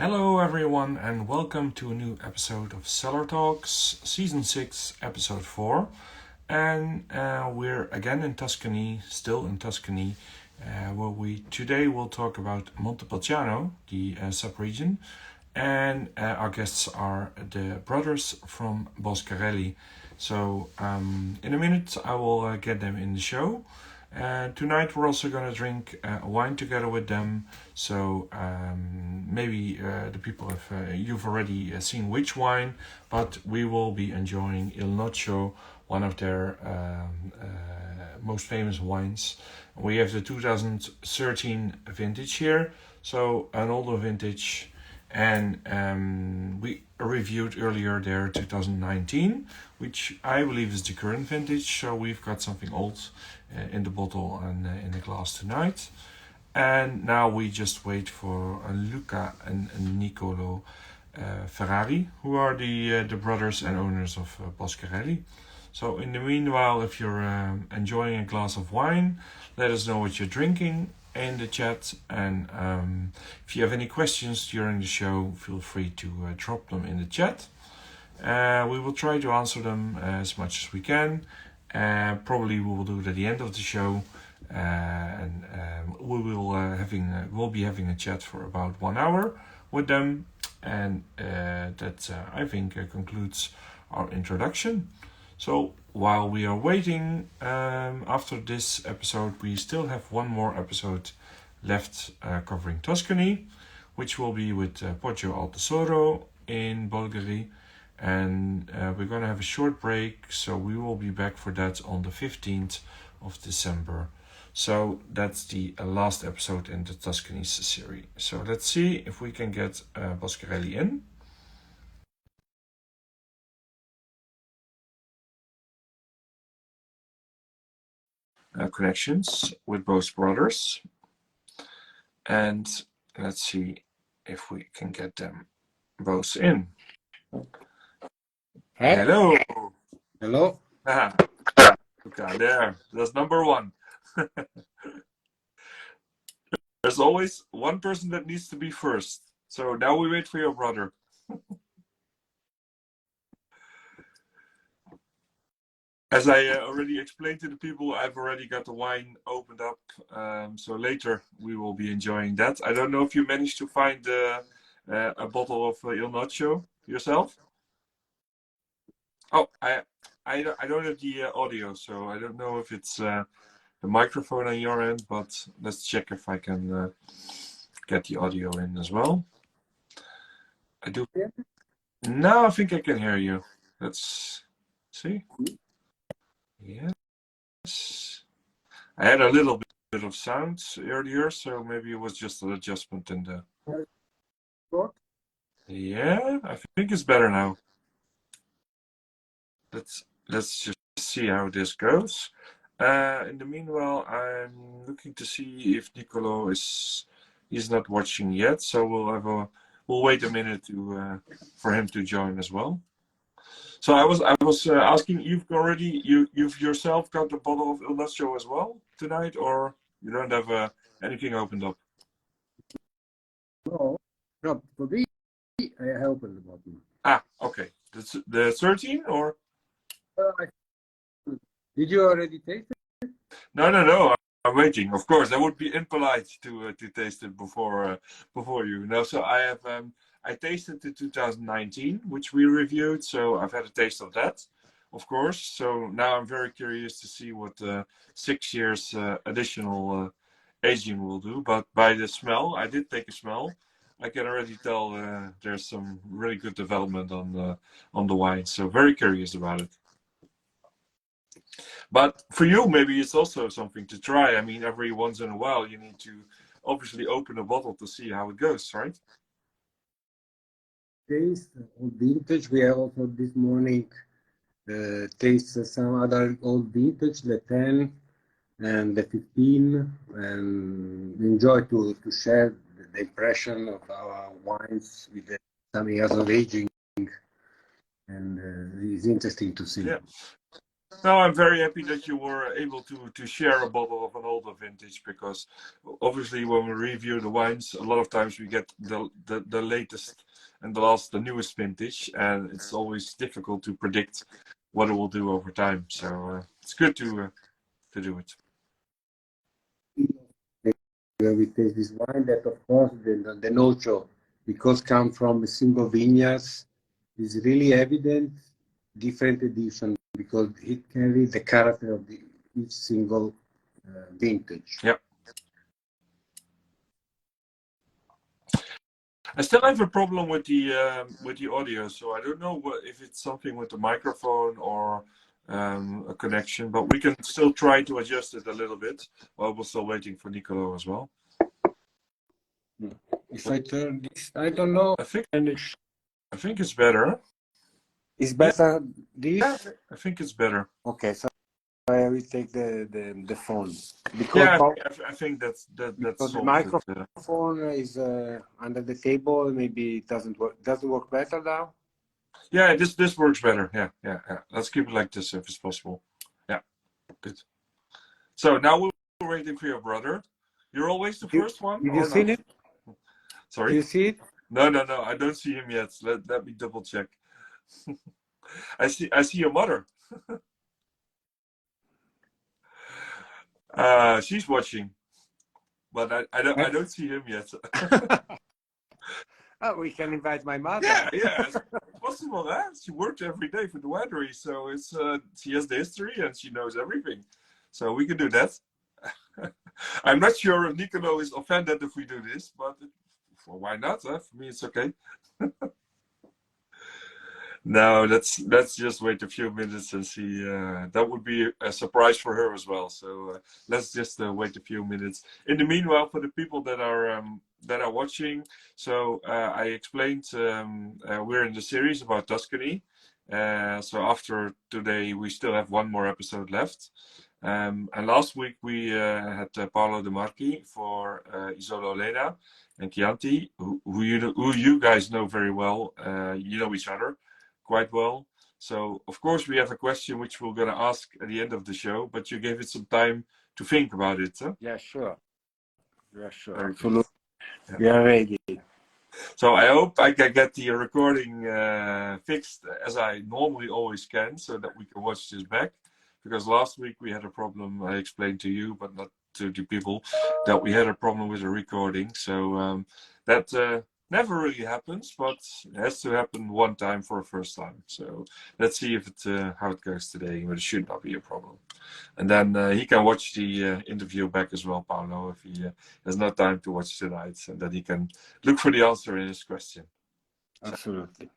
Hello everyone and welcome to a new episode of Cellar Talks, Season 6, Episode 4. And we're again in Tuscany, still in Tuscany, where we today will talk about Montepulciano, the sub-region. And our guests are the brothers from Boscarelli. So in a minute I will get them in the show. Tonight we're also going to drink wine together with them. So maybe the people have you've already seen which wine, but we will be enjoying Il Nocio, one of their most famous wines. We have the 2013 vintage here, so an older vintage, and we reviewed earlier their 2019, which I believe is the current vintage. So we've got something old in the bottle and in the glass tonight. And now we just wait for Luca and Nicolo Ferrari, who are the brothers and owners of Boscarelli. So in the meanwhile, if you're enjoying a glass of wine, let us know what you're drinking in the chat. And if you have any questions during the show, feel free to drop them in the chat. We will try to answer them as much as we can. Probably we will do it at the end of the show, and we'll be having a chat for about 1 hour with them, and that I think concludes our introduction. So while we are waiting, after this episode, we still have one more episode left covering Tuscany, which will be with Poggio al Tesoro in Bulgaria. And we're going to have a short break, so we will be back for that on the 15th of December. So that's the last episode in the Tuscany series. So let's see if we can get Boscarelli in. Connections with both brothers. And let's see if we can get them both in. Hey. Hello. Hello. Okay, there. That's number one. There's always one person that needs to be first. So now we wait for your brother. As I already explained to the people, I've already got the wine opened up. So later we will be enjoying that. I don't know if you managed to find a bottle of Il Nocio yourself. Oh, I don't have the audio, so I don't know if it's the microphone on your end, but let's check if I can get the audio in as well. I do. Now I think I can hear you. Let's see. Yes. I had a little bit of sound earlier, so maybe it was just an adjustment in the... Yeah, I think it's better now. Let's just see how this goes. In the meanwhile, I'm looking to see if Nicolo he's not watching yet, so we'll wait a minute for him to join as well. So I was asking, you've yourself got the bottle of Il Nocio as well tonight, or you don't have anything opened up? No, for me, I opened the bottle. Ah, okay. That's the 13 or? Did you already taste it? No. I'm waiting. Of course, that would be impolite to taste it before you. No, so I have I tasted the 2019, which we reviewed. So I've had a taste of that, of course. So now I'm very curious to see what 6 years additional aging will do. But by the smell, I did take a smell. I can already tell there's some really good development on the wine. So very curious about it. But for you, maybe it's also something to try. I mean, every once in a while, you need to obviously open a bottle to see how it goes, right? Taste old vintage. We have also this morning taste some other old vintage, the 10 and the 15, and enjoy to share the impression of our wines with some years of aging, and it's interesting to see. Yeah. No, I'm very happy that you were able to share a bottle of an older vintage, because obviously when we review the wines, a lot of times we get the latest and the newest vintage, and it's always difficult to predict what it will do over time. So it's good to do it. We taste this wine that, of course, the Nocio, because come from a single vineyards, is really evident, different edition, because it carries the character of each single vintage. Yeah. I still have a problem with the audio, so I don't know if it's something with the microphone or a connection, but we can still try to adjust it a little bit while we're still waiting for Nicolo as well. If I turn this, I don't know. I think it's better. It's better this? Yeah, I think it's better. Okay, so I will take the phone. Because yeah, I think that's the microphone is under the table. Maybe it doesn't work. Does it work better now? Yeah, this works better. Yeah. Let's keep it like this if it's possible. Yeah, good. So now we're waiting for your brother. You're always the first one. Did you see it? Sorry. Do you see it? No. I don't see him yet. Let me double check. I see your mother. She's watching, but I don't see him yet. Oh, we can invite my mother. Yeah, it's possible. She works every day for the winery, so it's she has the history and she knows everything. So we can do that. I'm not sure if Nicolo is offended if we do this, but why not? For me, it's okay. No, let's just wait a few minutes and see. That would be a surprise for her as well. So let's just wait a few minutes. In the meanwhile, for the people that are watching, so I explained we're in the series about Tuscany. So after today, we still have one more episode left. And last week we had Paolo De Marchi for Isola Lena and Chianti, who you guys know very well. You know each other quite well. So of course we have a question which we're going to ask at the end of the show, but you gave it some time to think about it, huh? Yeah, sure. Very Absolutely. Yeah. We are ready. So I hope I can get the recording fixed as I normally always can, so that we can watch this back. Because last week we had a problem, I explained to you, but not to the people, that we had a problem with the recording. So that never really happens, but it has to happen one time for a first time. So let's see if how it goes today, but it should not be a problem. And then he can watch the interview back as well, Paolo, if he has no time to watch tonight, and then he can look for the answer in his question. Absolutely.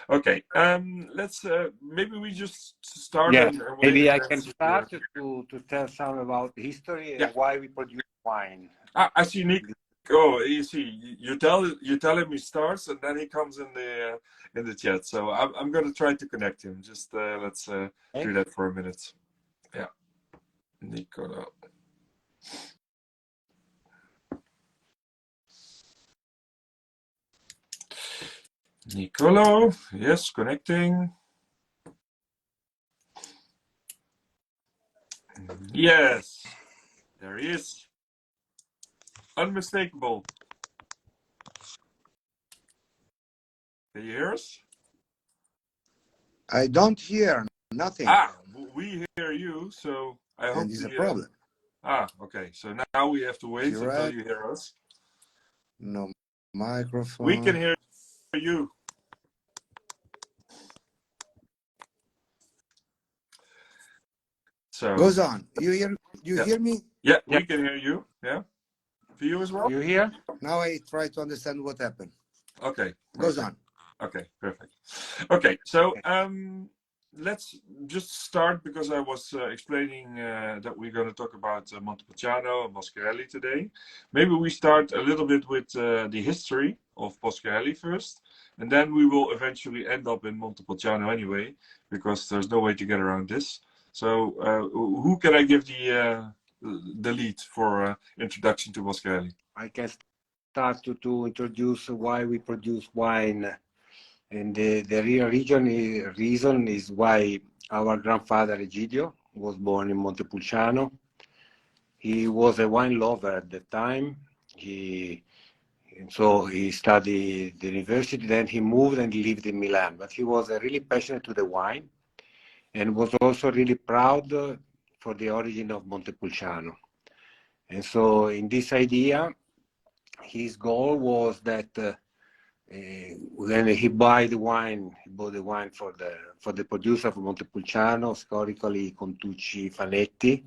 Okay, let's maybe we just start. Yeah, maybe I can start to tell some about history and why we produce wine. I see Nick. Oh, you see, you tell him he starts, and then he comes in the chat. So I'm going to try to connect him. Just let's do that for a minute. Yeah, Nicolo. Nicolo, yes, connecting. Yes, there he is. Unmistakable. Can you hear us? I don't hear nothing. We hear you, so I hope it's a problem. Okay. So now we have to wait until you hear us. No microphone. We can hear you. So goes on. You hear me? Yeah, we can hear you. Yeah. For you as well? You hear? Now I try to understand what happened. Okay. Goes on. Okay, perfect. Okay, so let's just start, because I was explaining that we're going to talk about Montepulciano and Boscarelli today. Maybe we start a little bit with the history of Boscarelli first, and then we will eventually end up in Montepulciano anyway, because there's no way to get around this. So who can I give the lead for introduction to Boscarelli? I can start to introduce why we produce wine. And the real reason is why our grandfather Egidio was born in Montepulciano. He was a wine lover at the time. So he studied the university, then he moved and lived in Milan. But he was really passionate to the wine and was also really proud for the origin of Montepulciano. And so in this idea, his goal was that when he bought the wine for the producer of Montepulciano, historically Contucci Fanetti,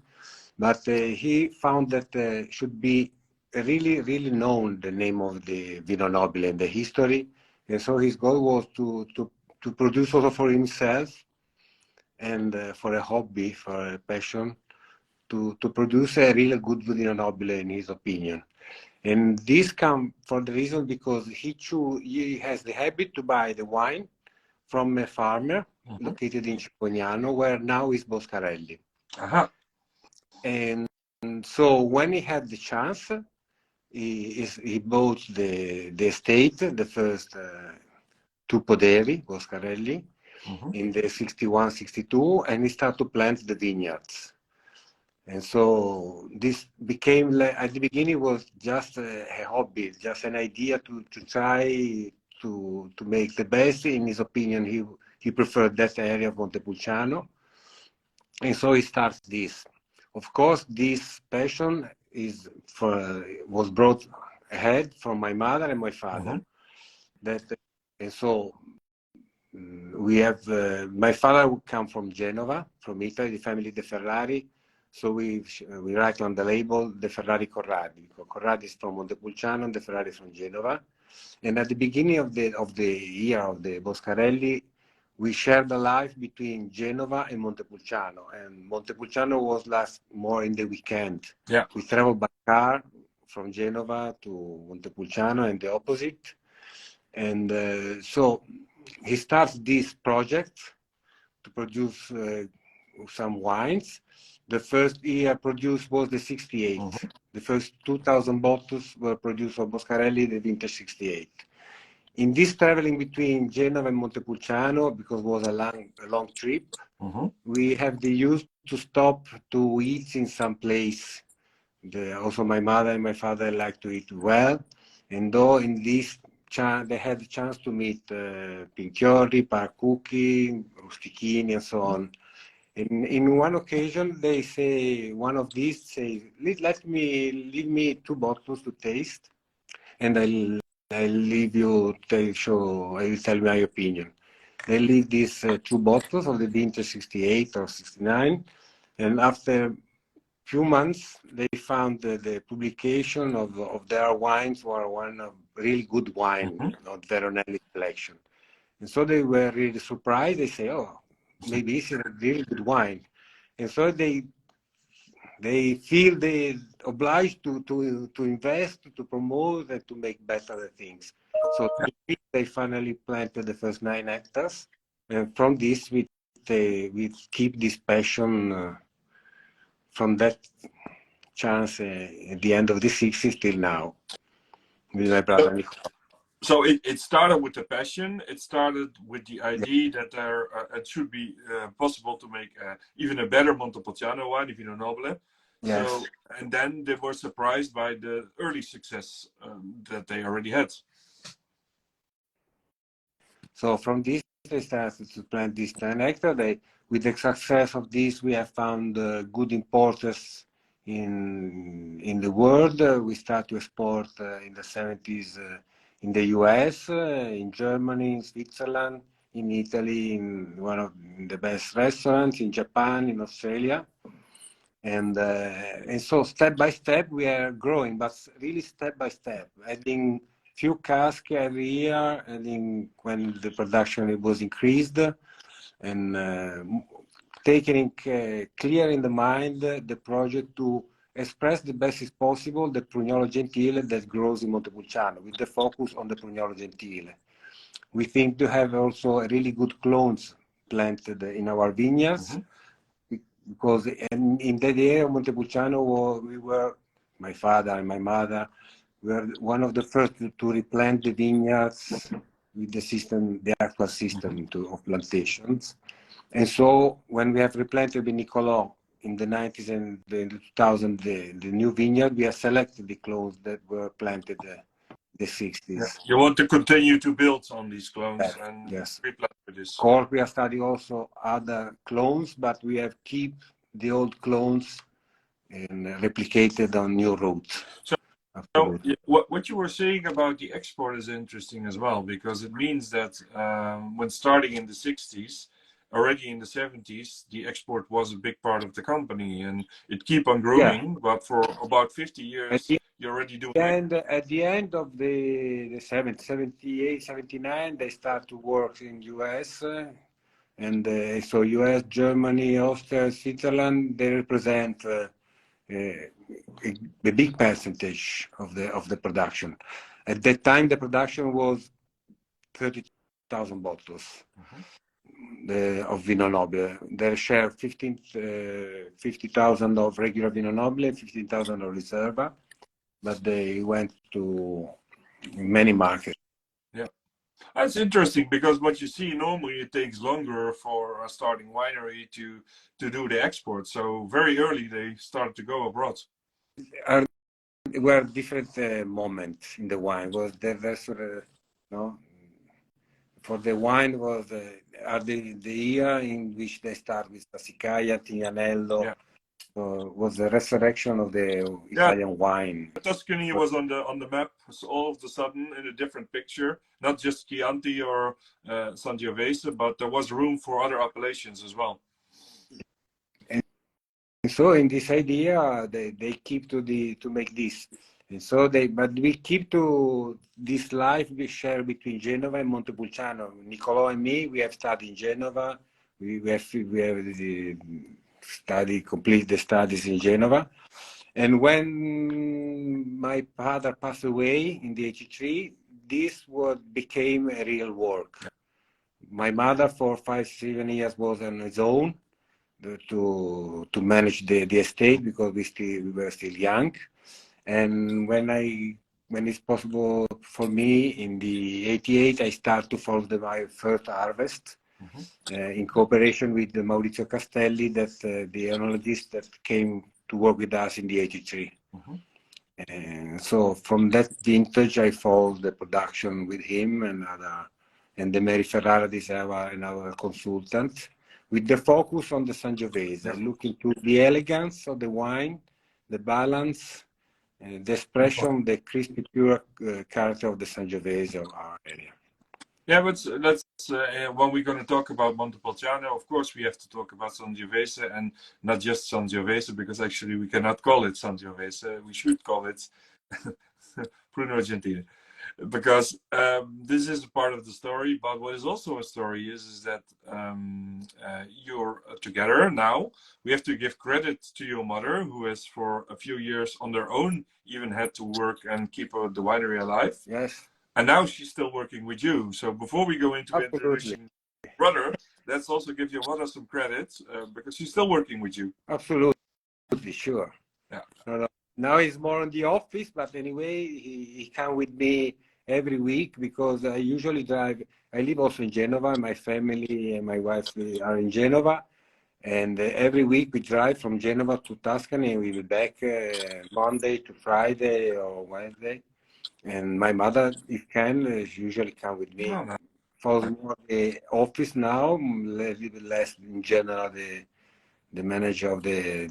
but he found that should be really known the name of the Vino Nobile and the history, and so his goal was to produce also for himself and for a hobby, for a passion, to produce a really good Vino Nobile in his opinion. And this comes for the reason because he has the habit to buy the wine from a farmer located in Cipognano, where now is Boscarelli. And so when he had the chance, he bought the estate, the first two Poderi Boscarelli in the 61, 62, and he started to plant the vineyards. And so this became, at the beginning, was just a hobby, just an idea to try to make the best. In his opinion, he preferred that area of Montepulciano. And so he starts this. Of course, this passion was brought ahead from my mother and my father. And so we have, my father would come from Genova, from Italy, the family De Ferrari. So we write on the label the Ferrari Corradi, because Corradi is from Montepulciano and the Ferrari is from Genova. And at the beginning of the year of the Boscarelli, we shared the life between Genova and Montepulciano. And Montepulciano was last more in the weekend. Yeah. We traveled by car from Genova to Montepulciano and the opposite. And so he starts this project to produce some wines. The first year produced was the 68. The first 2,000 bottles were produced for Boscarelli, the vintage 68. In this traveling between Genova and Montepulciano, because it was a long trip, we have the use to stop to eat in some place. Also, my mother and my father like to eat well. And though in this they had the chance to meet Pinchiori, Paracucchi, Rustichini, and so on. In one occasion, they say, one of these say, leave me 2 bottles to taste, and I'll leave you, I will tell my opinion. They leave these 2 bottles of the vintage 68 or 69, and after few months, they found the publication of their wines were one of really good wine, not Veronelli collection. And so they were really surprised. They say, oh, maybe it's a really good wine. And so they feel they obliged to invest, to promote, and to make better things. So they finally planted the first 9 hectares. And from this, we keep this passion from that chance at the end of the 60s till now with my brother Nicolo. So it started with the passion. It started with the idea that it should be possible to make even a better Montepulciano wine, Vino Nobile. Yes. So, and then they were surprised by the early success that they already had. So from this, they started to plant this 10 hectares. With the success of this, we have found good importers in the world. We start to export in the 70s in the US, in Germany, in Switzerland, in Italy, in one of the best restaurants, in Japan, in Australia. And so step by step, we are growing, but really step by step, adding few casks every year, adding when the production was increased, and taking clear in the mind the project to express the best as possible the Prugnolo Gentile that grows in Montepulciano, with the focus on the Prugnolo Gentile. We think to have also a really good clones planted in our vineyards, because in that area of Montepulciano, we were, my father and my mother, were one of the first to replant the vineyards with the system, the actual system of plantations. And so when we have replanted with Nicolo in the 90s and the 2000, the new vineyard, we have selected the clones that were planted the 60s. Yeah. You want to continue to build on these clones Yes, and yes. replant with this. Of course, we are studying also other clones, but we have keep the old clones and replicated on new routes. So what you were saying about the export is interesting as well, because it means that when starting in the 60s, already in the 70s, the export was a big part of the company, and it keep on growing. Yeah. But for about 50 years, you're already doing. And at the end of the 70, 78, 79, they start to work in US. And so US, Germany, Austria, Switzerland, they represent a big percentage of the production. At that time, the production was 30,000 bottles of Vino Nobile. They share 50,000 of regular Vino Nobile, 15,000 of Riserva, but they went to many markets. Yeah. That's interesting, because what you see normally, it takes longer for a starting winery to do the export. So very early they started to go abroad. Were different moments in the wine. Was the for the wine was the year in which they start with Sassicaia, Tignanello. Yeah. Was the resurrection of the Italian wine. Tuscany was on the map, so all of a sudden in a different picture, not just Chianti or Sangiovese, but there was room for other appellations as well. And so in this idea, they keep to make this. And so but we keep to this life we share between Genova and Montepulciano. Nicolo and me, we have studied in Genova. We have complete the studies in Genova. And when my father passed away in the 83, this became a real work. My mother for 5-7 years was on his own to manage the estate, because we were still young. And when it's possible for me in the 88, I start to follow my first harvest. In cooperation with Maurizio Castelli, that's the enologist that came to work with us in the 83. And so from that vintage, I followed the production with him and the Mary Ferrara is our consultant, with the focus on the Sangiovese, looking to the elegance of the wine, the balance, the expression, the crispy, pure character of the Sangiovese of our area. Yeah, but let's when we're going to talk about Montepulciano, of course we have to talk about Sangiovese, and not just Sangiovese, because actually we cannot call it Sangiovese. We should call it Pruno Gentile, because this is a part of the story. But what is also a story is that you're together now. We have to give credit to your mother, who has for a few years on their own even had to work and keep the winery alive. Yes. And now she's still working with you. So before we go into introducing brother, let's also give your mother some credit, because she's still working with you. Absolutely, sure. Yeah. No. Now he's more in the office, but anyway, he comes with me every week, because I usually drive. I live also in Genova. My family and my wife are in Genova. And every week we drive from Genova to Tuscany, and we'll be back Monday to Friday or Wednesday. And my mother, if can, usually come with me. For the office now, a little less in general, the manager of the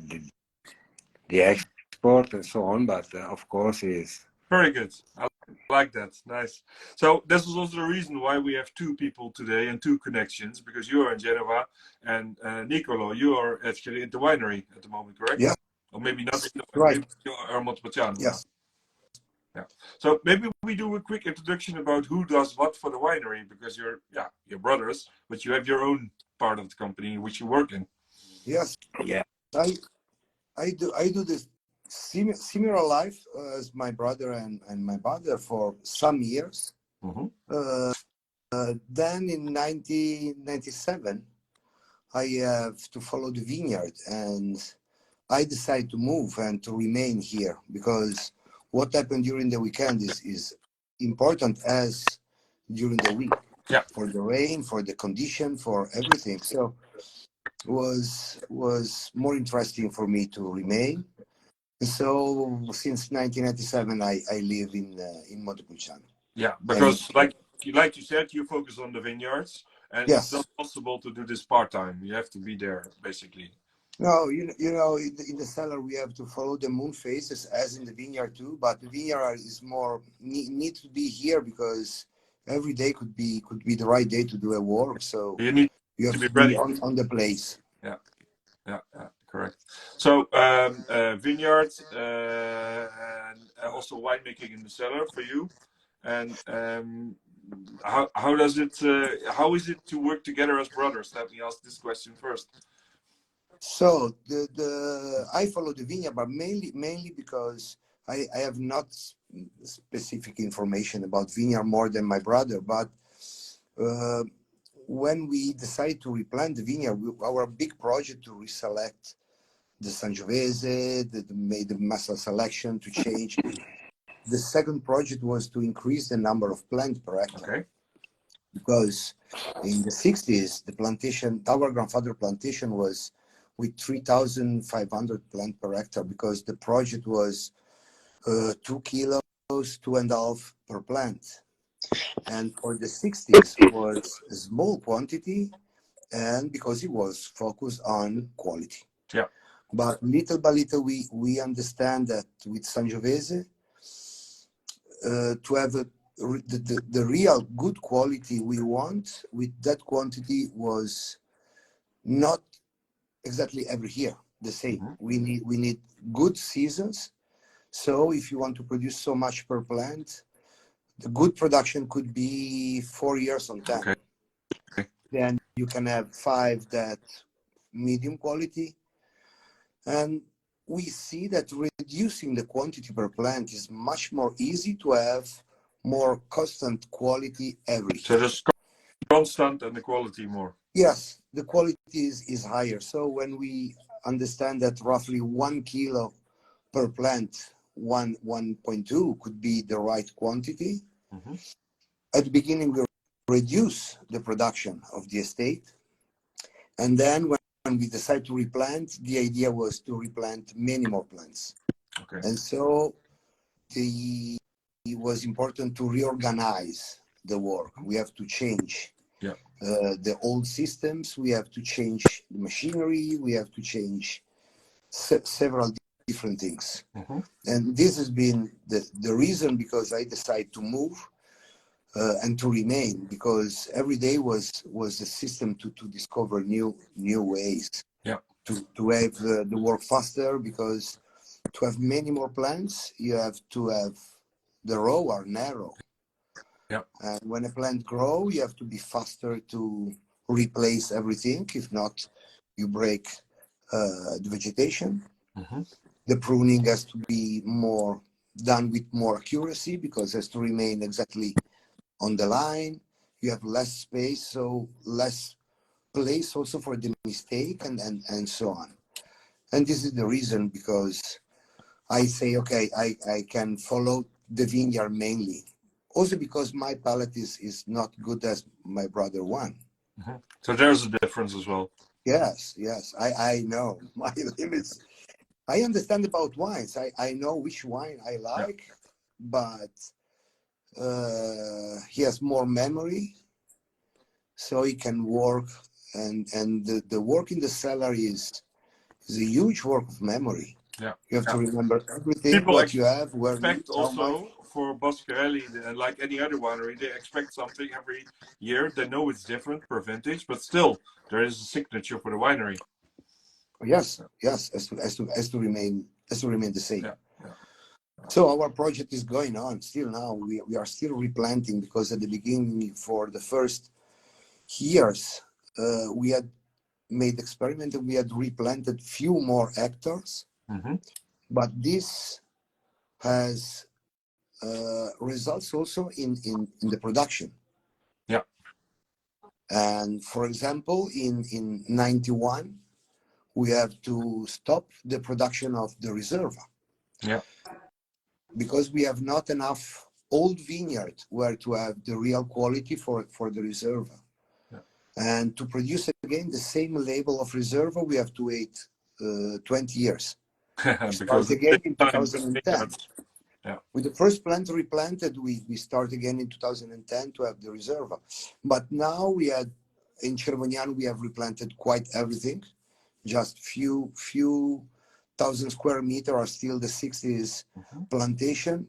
export and so on. But of course, is very good. I like that. Nice. So this is also the reason why we have two people today and two connections, because you are in Genova, and Nicolo, you are actually at the winery at the moment, correct? Yeah. Or maybe not. Right. Maybe you are Montepulciano. Yes. Yeah. So maybe we do a quick introduction about who does what for the winery, because you're brothers, but you have your own part of the company which you work in. Yes. Yeah. I do this similar life as my brother and my mother for some years. Then in 1997, I have to follow the vineyard, and I decided to move and to remain here, because what happened during the weekend is important as during the week. Yeah. for the rain, for the condition, for everything. So was more interesting for me to remain. And so since 1997, I live in Montepulciano. Yeah, And because like you said, you focus on the vineyards, and it's yes, not possible to do this part time. You have to be there basically. no, you know, in the cellar we have to follow the moon phases as in the vineyard too. But the vineyard is more need to be here because every day could be the right day to do a work. So You need you to have be to be ready. on the place. Yeah, yeah, correct. So vineyards and also winemaking in the cellar for you. And how does it? How is it to work together as brothers? Let me ask this question first. So the I follow the vineyard, but mainly because I have not specific information about vineyard more than my brother. But uh, when we decided to replant the vineyard, our big project to reselect the Sangiovese, made the master selection to change. The second project was to increase the number of plants per hectare. Okay. Because in the 60s, the plantation, our grandfather plantation was with 3,500 plants per hectare because the project was 2 kilos, 2.5 per plant. And for the 60s was a small quantity and because it was focused on quality. Yeah. But little by little, we understand that with Sangiovese, to have the real good quality we want with that quantity was not exactly every year the same. Mm-hmm. We need good seasons. So if you want to produce so much per plant, the good production could be 4 years on 10. Okay. Then you can have 5 that medium quality. And we see that reducing the quantity per plant is much more easy to have more constant quality every So year. just constant and the quality more. Yes, the quality is higher. So when we understand that roughly 1 kilo per plant, 1.2 could be the right quantity. Mm-hmm. At the beginning, we reduce the production of the estate. And then when we decide to replant, the idea was to replant many more plants. Okay. And so it was important to reorganize the work. We have to change the old systems. We have to change the machinery. We have to change several different things. Mm-hmm. And this has been the reason because I decided to move and to remain because every day was a system to discover new ways. Yeah. To have the work faster because to have many more plants, you have to have the row are narrow. Yeah. And when a plant grows, you have to be faster to replace everything. If not, you break the vegetation. Mm-hmm. The pruning has to be more done with more accuracy because it has to remain exactly on the line. You have less space, so less place also for the mistake and so on. And this is the reason because I say, okay, I can follow the vineyard mainly. Also because my palate is not good as my brother one. Mm-hmm. So there's a difference as well. Yes, I know my limits. I understand about wines. I know which wine I like, but he has more memory, so he can work. And the work in the cellar is a huge work of memory. Yeah. You have to remember everything, People what you have, where expect how much. also for Boscarelli, like any other winery, they expect something every year. They know it's different per vintage, but still there is a signature for the winery. Yes, has to remain the same. Yeah. So our project is going on still now. We are still replanting because at the beginning, for the first years, we had made experiment and we had replanted few more hectares. Mm-hmm. But this has results also in the production. Yeah. And for example, in 91, we have to stop the production of the Reserva. Yeah. Because we have not enough old vineyards were to have the real quality for the Reserva. Yeah. And to produce again the same label of Reserva, we have to wait 20 years. Because Start again in time 2010. yeah. With the first plant replanted, we start again in 2010 to have the Reserva. But now we had, in Cervoniano, we have replanted quite everything. Just few thousand square meters are still the 60s plantation.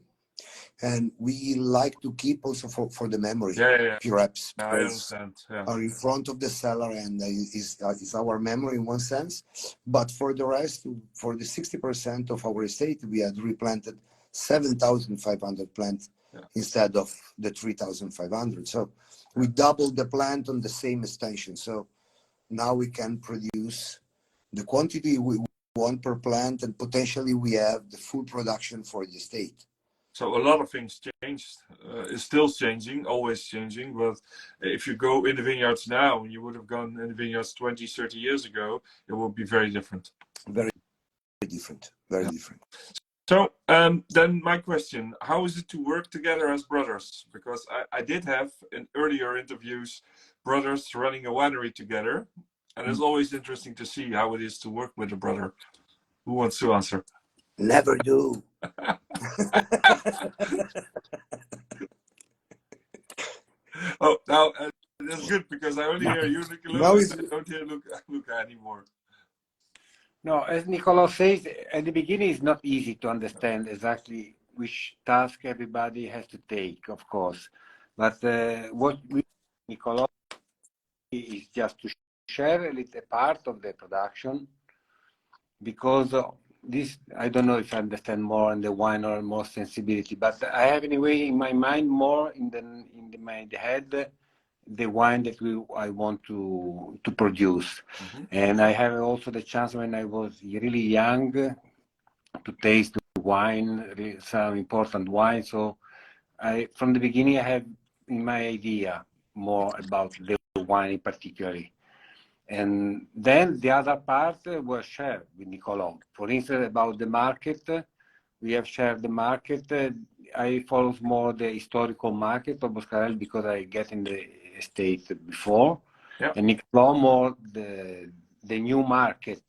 And we like to keep also for the memory, perhaps, I because understand. Yeah. are in front of the cellar and is our memory in one sense. But for the rest, for the 60% of our estate, we had replanted 7,500 plants instead of the 3,500. So we doubled the plant on the same extension. So now we can produce the quantity we want per plant, and potentially we have the full production for the estate. So a lot of things changed. It's still changing, always changing. But if you go in the vineyards now, and you would have gone in the vineyards 20, 30 years ago, it will be very different. Very different. Very different. So then my question, how is it to work together as brothers? Because I did have in earlier interviews brothers running a winery together. And it's always interesting to see how it is to work with a brother. Who wants to answer? Never do. Oh, now that's good because I only hear you, Nicolo, and I don't hear Luca anymore. No, as Nicolo says, at the beginning it's not easy to understand exactly which task everybody has to take, of course. But what we, Nicolo, is just to share a little part of the production, because this, I don't know if I understand more on the wine or more sensibility, but I have anyway in my mind more in my head the wine that I want to produce. And I have also the chance when I was really young to taste wine, some important wine. So from the beginning I have in my idea more about the wine in particular. And then the other part was shared with Nicolo. For instance, about the market, we have shared the market. I follow more the historical market of Boscarelli because I get in the estate before. Yeah. And Nicolo more the new market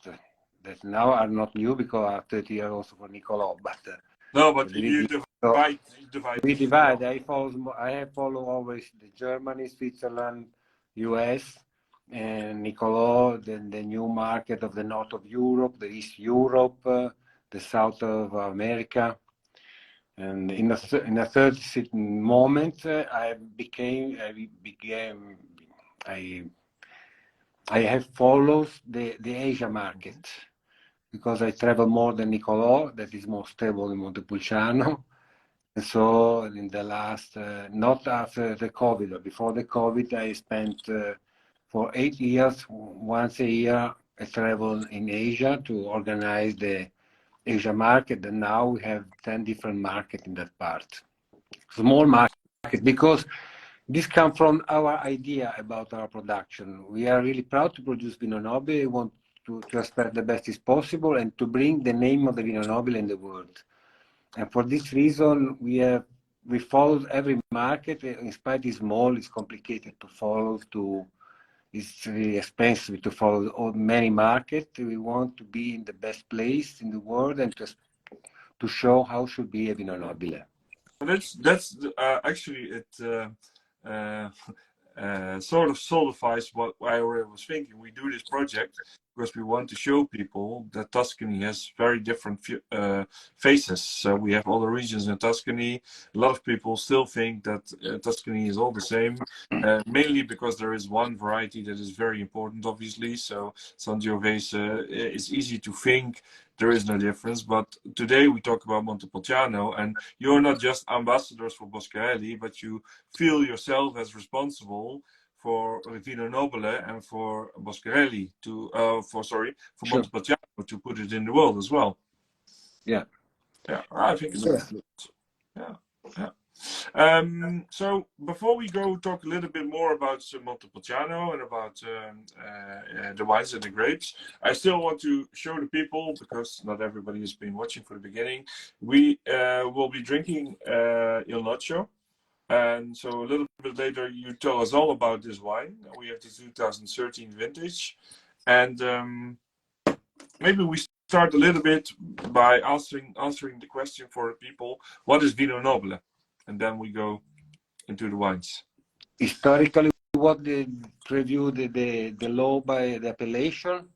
that now are not new because are 30 years also for Nicolo. But no, but you divide. We divide. I have followed always the Germany, Switzerland, US. And Nicolo, the new market of the north of Europe, the East Europe, the south of America. And in a third moment, I have followed the Asia market because I travel more than Nicolo, that is more stable in Montepulciano. And so in the last, not after the COVID, but before the COVID, I spent for 8 years, once a year, I travel in Asia to organize the Asia market. And now we have 10 different markets in that part. Small market, because this comes from our idea about our production. We are really proud to produce Vino Nobile. We want to expect the best is possible and to bring the name of the Vino Nobile in the world. And for this reason, we followed every market. In spite it's small, it's complicated to follow. It's really expensive to follow many markets. We want to be in the best place in the world and to show how should be a Vino Nobile. That's actually it. Sort of solidifies what I already was thinking. We do this project because we want to show people that Tuscany has very different faces. So we have all the regions in Tuscany. A lot of people still think that Tuscany is all the same, mainly because there is one variety that is very important, obviously. So Sangiovese is easy to think there is no difference. But today we talk about Montepulciano, and you're not just ambassadors for Boscarelli, but you feel yourself as responsible for Vino Nobile and for Boscarelli for Montepulciano to put it in the world as well. Yeah. Yeah, I think it's Sure. yeah. So before we go talk a little bit more about Montepulciano and about the wines and the grapes, I still want to show the people, because not everybody has been watching from the beginning, we will be drinking Il Nocio. And so a little bit later, you tell us all about this wine. We have the 2013 vintage. And maybe we start a little bit by answering the question for people, what is Vino Nobile? And then we go into the wines. Historically, what did review the law by the appellation?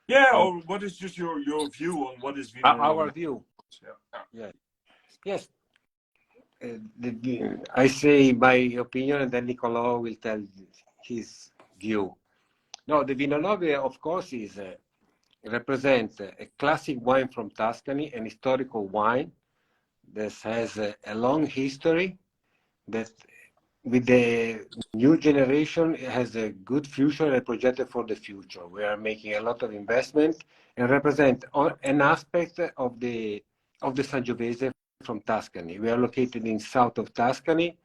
Yeah, or what is just your view on what is Vino Nobile? Our view. Yeah. Yes. I say my opinion, and then Nicolo will tell his view. No, the Vino Nobile, of course, is represents a classic wine from Tuscany, an historical wine that has a long history, that with the new generation has a good future and projected for the future. We are making a lot of investment and represent an aspect of the Sangiovese from Tuscany. We are located in south of Tuscany.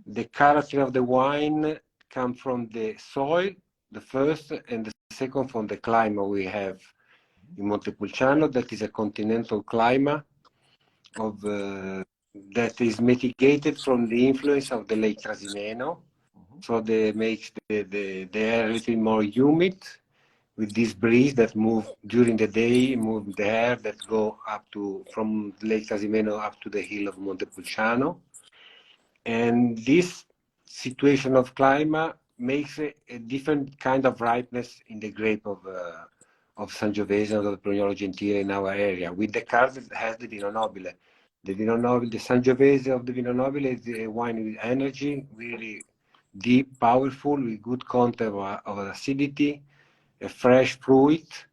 The character of the wine comes from the soil, the first, and the second from the climate we have in Montepulciano. That is a continental climate of that is mitigated from the influence of the Lake Trasimeno. So that makes the air a little more humid, with this breeze that move during the day, move the air that go up to from Lake Trasimeno up to the hill of Montepulciano. And this situation of climate makes a different kind of ripeness in the grape of Sangiovese or the Brignolo Gentile in our area, with the card that has the Vino Nobile. The Vino Nobile, the Sangiovese of the Vino Nobile is a wine with energy, really deep, powerful, with good content of acidity, a fresh fruit.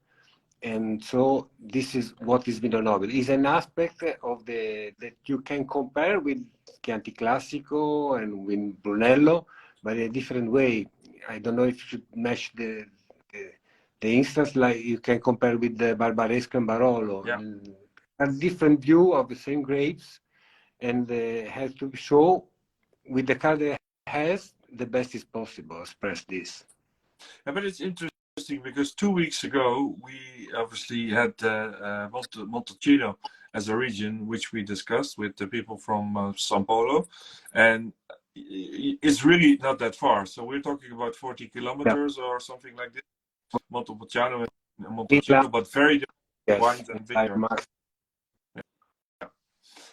And so this is what is Vino Nobile. It's an aspect of that you can compare with Chianti Classico and with Brunello, but in a different way. I don't know if you should match the instance, like you can compare with the Barbaresco and Barolo. Yeah. A different view of the same grapes, and has to show with the card that has the best is possible, express this. Yeah, but it's interesting because 2 weeks ago we obviously had Montepulciano as a region, which we discussed with the people from São Paulo, and it's really not that far. So we're talking about 40 kilometers or something like this. Montepulciano and Montepulciano, but very different wines and vineyards.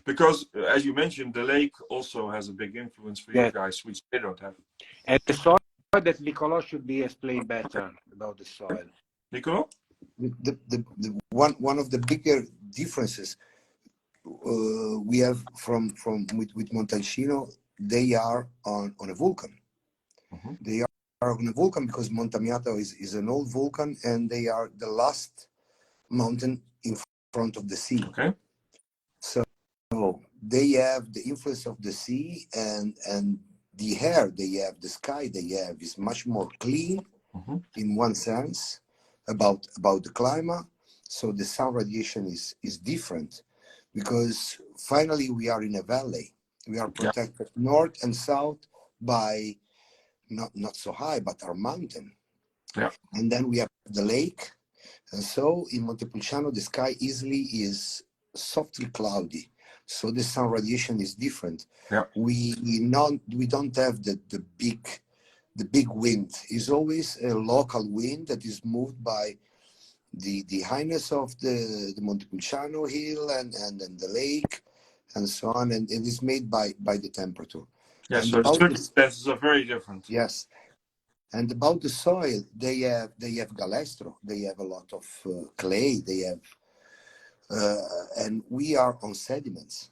Because, as you mentioned, the lake also has a big influence for you guys, which they don't have. And the soil that Nicolo should be explained better about the soil. Nicolo? One of the bigger differences we have with Montepulciano, they are on a volcan. Mm-hmm. They are on a volcan because Montamiato is an old volcan, and they are the last mountain in front of the sea. Okay. So they have the influence of the sea, and the air they have, the sky they have is much more clean in one sense about the climate. So the sun radiation is different, because finally we are in a valley. We are protected north and south by not so high, but our mountain. Yeah. And then we have the lake. And so in Montepulciano, the sky easily is softly cloudy. So the sun radiation is different. Yeah. We don't have the big wind. It's always a local wind that is moved by the highness of the Montepulciano hill and the lake and so on, and it is made by the temperature. Yeah, and so the circumstances are very different. Yes. And about the soil, they have galestro, they have a lot of clay, they have and we are on sediments.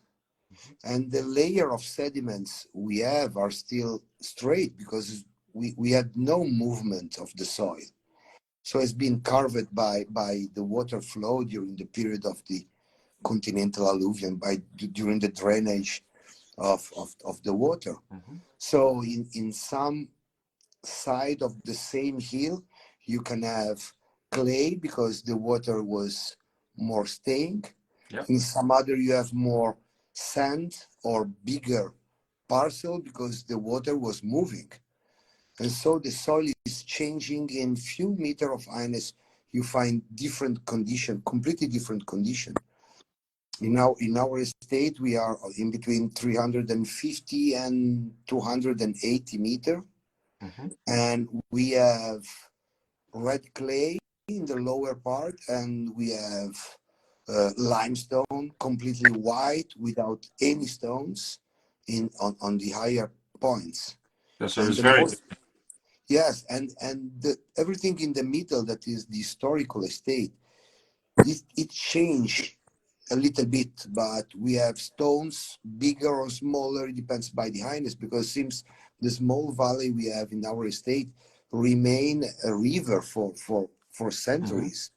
And the layer of sediments we have are still straight because we had no movement of the soil. So it's been carved by the water flow during the period of the continental alluvium, during the drainage of the water. So in some side of the same hill, you can have clay because the water was more staying. In some other, you have more sand or bigger parcel because the water was moving. And so the soil is changing in few meters of highness. You find different condition, completely different condition. In our estate, we are in between 350 and 280 meter. And we have red clay in the lower part, and we have limestone, completely white, without any stones on the higher points. So And it's the very most, yes, and everything in the middle, that is the historical estate, it changed a little bit, but we have stones, bigger or smaller, it depends by the highness, because it seems the small valley we have in our estate remain a river for centuries.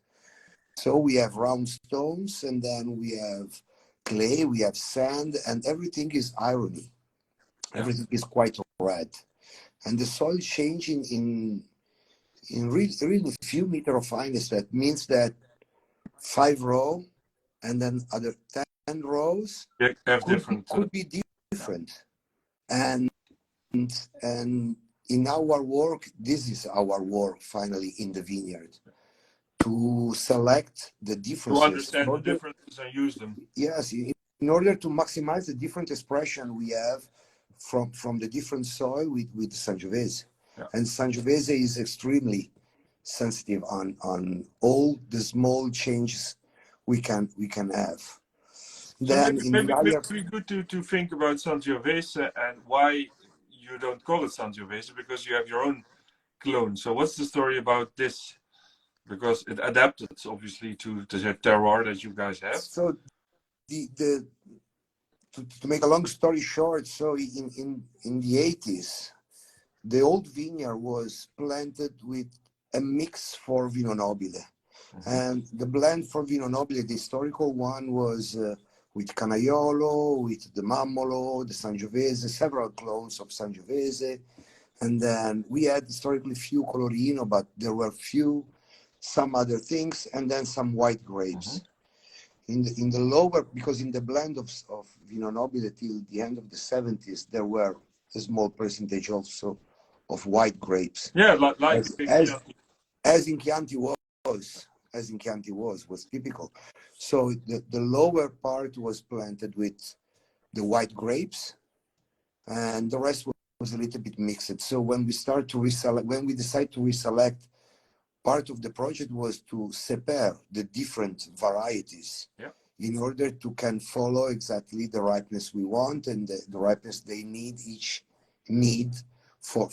So we have round stones, and then we have clay, we have sand, and everything is irony. Everything is quite red. And the soil changing in really few meters of highness. That means that 5 rows and then other 10 rows could be different. And in our work, this is our work finally in the vineyard, to select the differences. To understand the differences and use them. Yes, in order to maximize the different expression we have from the different soil with Sangiovese. Yeah. And Sangiovese is extremely sensitive on all the small changes we can have. So Then maybe good to think about Sangiovese and why you don't call it Sangiovese, because you have your own clone. So what's the story about this? Because it adapted obviously to the terroir that you guys have. So to make a long story short, so in the 80s, the old vineyard was planted with a mix for Vino Nobile. And the blend for Vino Nobile, the historical one, was with Canaiolo, with the Mammolo, the Sangiovese, several clones of Sangiovese. And then we had historically few Colorino, but there were some other things, and then some white grapes. In the lower, because in the blend of Vino Nobile till the end of the 70s, there were a small percentage also of white grapes. Yeah, as in Chianti was typical. So the lower part was planted with the white grapes, and the rest was a little bit mixed. So when we decide to reselect, part of the project was to separate the different varieties in order to can follow exactly the ripeness we want and the ripeness they each need for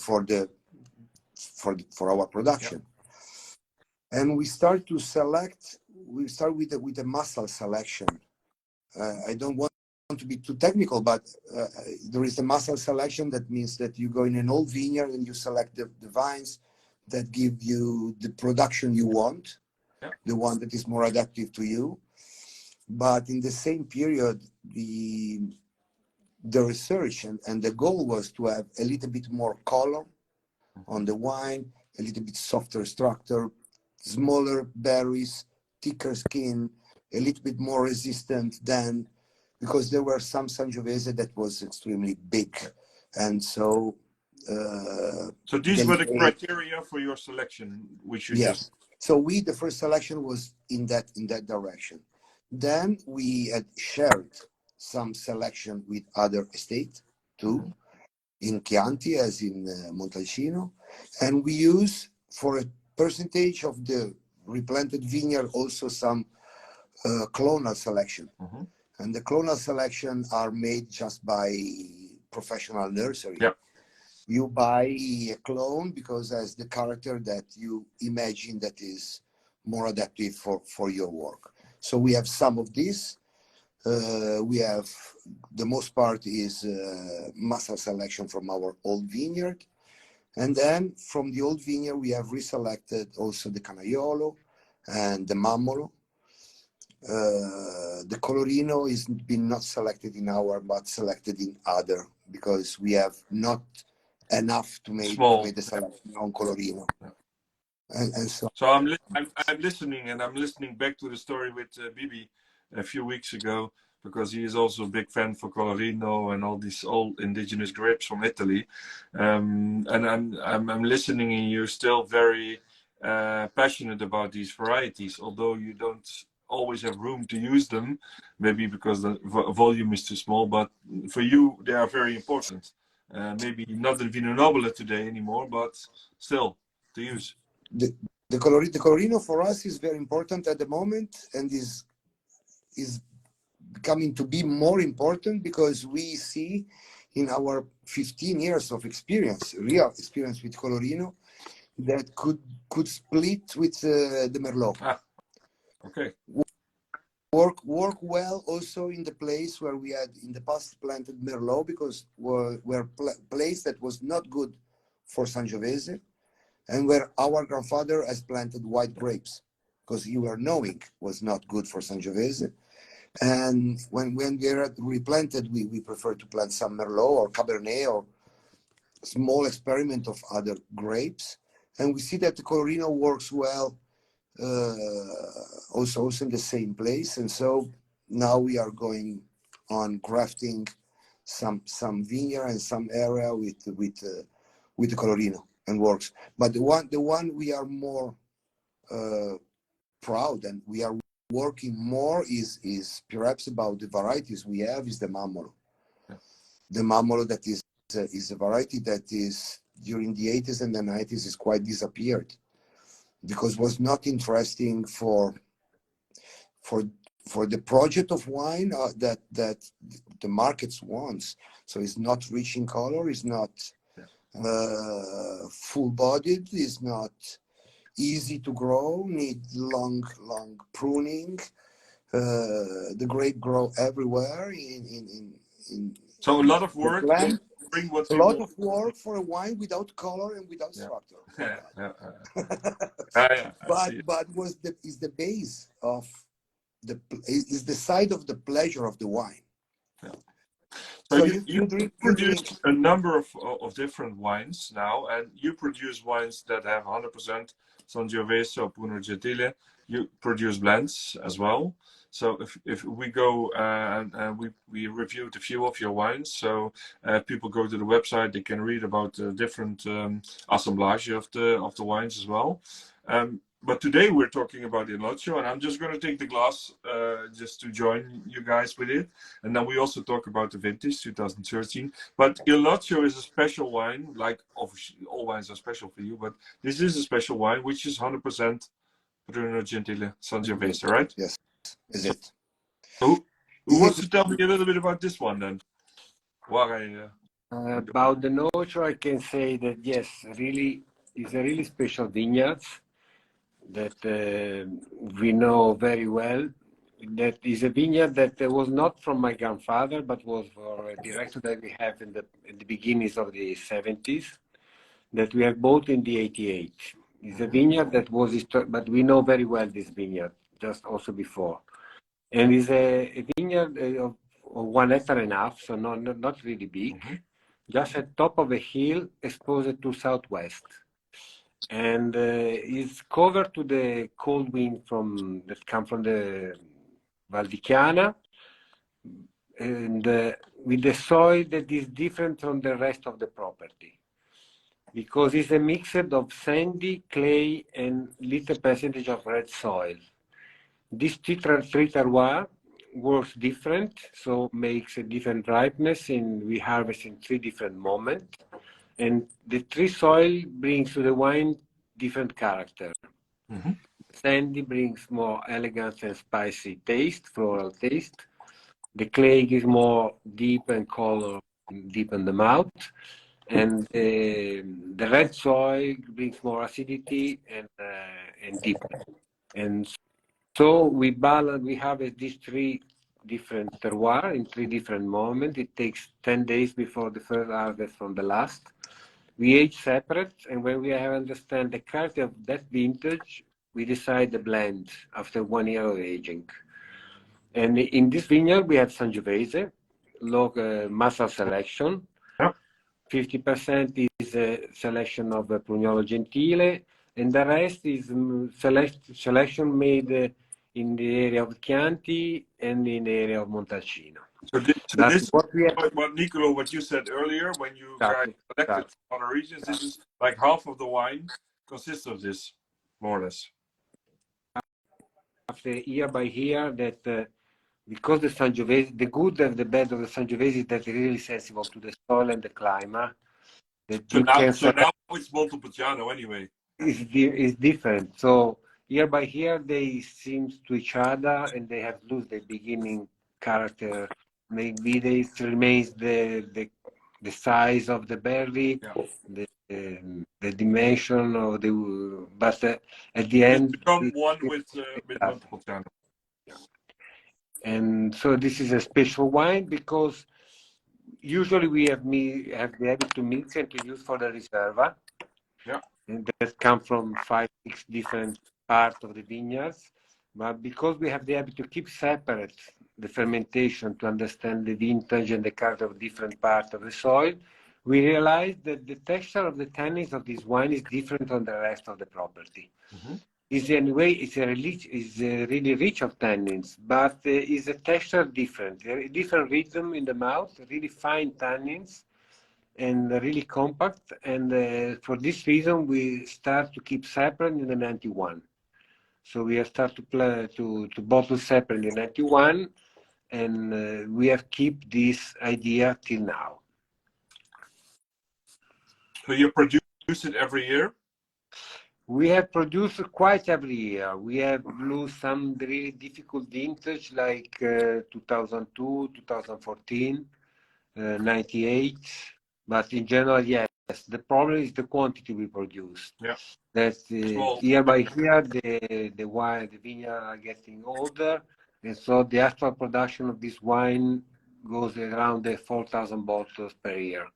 our production. And we start with a muscle selection. I don't want to be too technical, but there is a muscle selection. That means that you go in an old vineyard and you select the vines that give you the production you want, the one that is more adaptive to you. But in the same period, the research and the goal was to have a little bit more color on the wine, a little bit softer structure, smaller berries, thicker skin, a little bit more resistant than, because there were some Sangiovese that was extremely big. And so these were the criteria for your selection, which you just... So the first selection was in that direction. Then we had shared some selection with other estates too, in Chianti as in Montepulciano, and we use for a percentage of the replanted vineyard also some clonal selection. And the clonal selection are made just by professional nursery. You buy a clone because has the character that you imagine that is more adaptive for your work. So we have some of this. We have, the most part is muscle selection from our old vineyard. And then from the old vineyard, we have reselected also the Canaiolo and the Mammolo. The Colorino is been not selected in our, but selected in other, because we have not enough to make the selection on Colorino. And so I'm listening, and I'm listening back to the story with Bibi a few weeks ago, because he is also a big fan for Colorino and all these old indigenous grapes from Italy. And I'm listening, and you're still very passionate about these varieties, although you don't always have room to use them, maybe because the volume is too small. But for you, they are very important. Maybe not in Vino Nobile today anymore, but still to use. The Colorino for us is very important at the moment, and is coming to be more important because we see in our 15 years of experience, real experience with Colorino, that could split with the Merlot. Okay. Work well also in the place where we had in the past planted Merlot, because were place that was not good for Sangiovese, and where our grandfather has planted white grapes because you were knowing was not good for Sangiovese. And when they are replanted, we prefer to plant some Merlot or Cabernet or small experiment of other grapes. And we see that the Colorino works well also in the same place. And so now we are going on grafting some vineyard and some area with the Colorino, and works. But the one we are more proud and we are working more is perhaps about the varieties we have is the Mammolo. Yeah. The Mammolo that is a variety that is during the 80s and the 90s is quite disappeared, because was not interesting for the project of wine that the markets wants. So it's not rich in color, it's not full-bodied, it's not easy to grow, need long pruning. The grape grow everywhere in so a lot of work. Bring what a you lot want. of work for a wine without color and without structure. But is the base of is the side of the pleasure of the wine. Yeah. So you drink a number of different wines now, and you produce wines that have 100% Sangiovese or Bruno Gentile. You produce blends as well. So if we go and we reviewed a few of your wines, so people go to the website, they can read about the different assemblage of the wines as well. But today we're talking about Il Nocio, and I'm just going to take the glass just to join you guys with it. And then we also talk about the vintage 2013. But Il Nocio is a special wine, like obviously all wines are special for you, but this is a special wine, which is 100% Bruno Gentile Sangiovese, right? Yes, is it? Who wants to tell me a little bit about this one then? About the Nocio, I can say that yes, really, it's a really special vineyard that we know very well. That is a vineyard that was not from my grandfather, but was for a director that we have in the beginnings of the 70s, that we have bought in the 88. It's a vineyard that was, but we know very well this vineyard, just also before. And it's a vineyard of 1.5 hectares, so not really big, just at top of a hill exposed to southwest. And it's covered to the cold wind that come from the Valdichiana, and with the soil that is different from the rest of the property, because it's a mix of sandy, clay, and little percentage of red soil. This three terroir works different, so makes a different ripeness, and we harvest in 3 different moments. And the 3 soil brings to the wine different character. Sandy brings more elegance and spicy taste, floral taste. The clay gives more deep and color, deep in the mouth. And the red soil brings more acidity and deep. And so we harvest these 3 different terroirs in 3 different moments. It takes 10 days before the first harvest from the last. We age separate, and when we have understand the character of that vintage, we decide the blend after 1 year of aging. And in this vineyard, we have Sangiovese, master selection. 50% is a selection of Prugnolo Gentile, and the rest is selection made in the area of Chianti and in the area of Montalcino. So But this what we have, what Nicolo, what you said earlier, when you guys exactly, selected exactly. other regions, this is like half of the wine consists of this, more or less. After year by year, that because the Sangiovese, the good and the bad of the Sangiovese is that it's really sensible to the soil and the climate. That So you can so now it's Montepulciano anyway. is different. So year by year they seem to each other and they have lose their beginning character. Maybe they remains the size of the berry, Yeah. the dimension of the, but at the It's end become one with Montepulciano. and so this is a special wine because usually we have the habit to mix and to use for the Riserva. Yeah. And that come from 5-6 different parts of the vineyards. But because we have the habit to keep separate the fermentation to understand the vintage and the character of different parts of the soil, we realized that the texture of the tannins of this wine is different on the rest of the property. Mm-hmm. Is anyway it's really rich of tannins, but is a texture different, a different rhythm in the mouth, really fine tannins and really compact. And for this reason, we start to keep separate in the 91. So we have started to bottle separate in the 91, and we have keep this idea till now. So you produce it every year? We have produced quite every year. We have lose some really difficult vintage like 2002, 2014, 98. But in general, yes, the problem is the quantity we produce. Yeah. That year by year, the vineyard are getting older, and so the actual production of this wine goes around 4,000 bottles per year.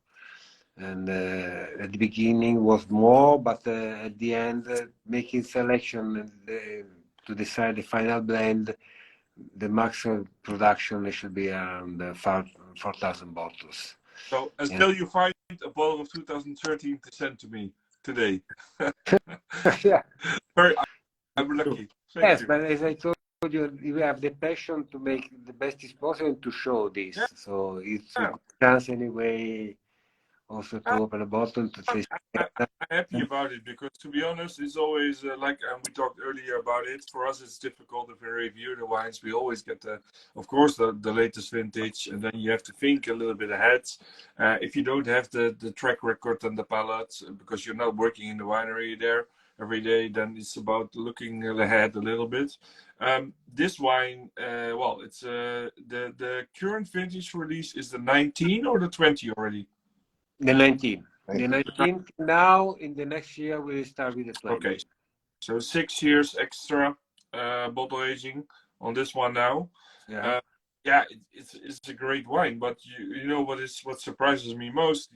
And at the beginning was more, but at the end, making selection and, to decide the final blend, the maximum production should be around 4,000 bottles. So until you find a bottle of 2013 to send to me today. Yeah. I'm lucky. Yes, Thank you. but as I told you, you have the passion to make the best is possible and to show this. Yeah. So it's a chance anyway also to open a bottle to taste. I'm happy about it because, to be honest, it's always like, and we talked earlier about it. For us, it's difficult if we review the wines. We always get of course, the latest vintage, and then you have to think a little bit ahead. If you don't have the track record and the palate, because you're not working in the winery there every day, then it's about looking ahead a little bit. This wine, well, it's the current vintage release is the 19 or the 20 already. The 19. The 19 now, in the next year, we'll start with the 20. Okay, so 6 years extra bottle aging on this one now. Yeah. Yeah, it's a great wine, but you know what surprises me most?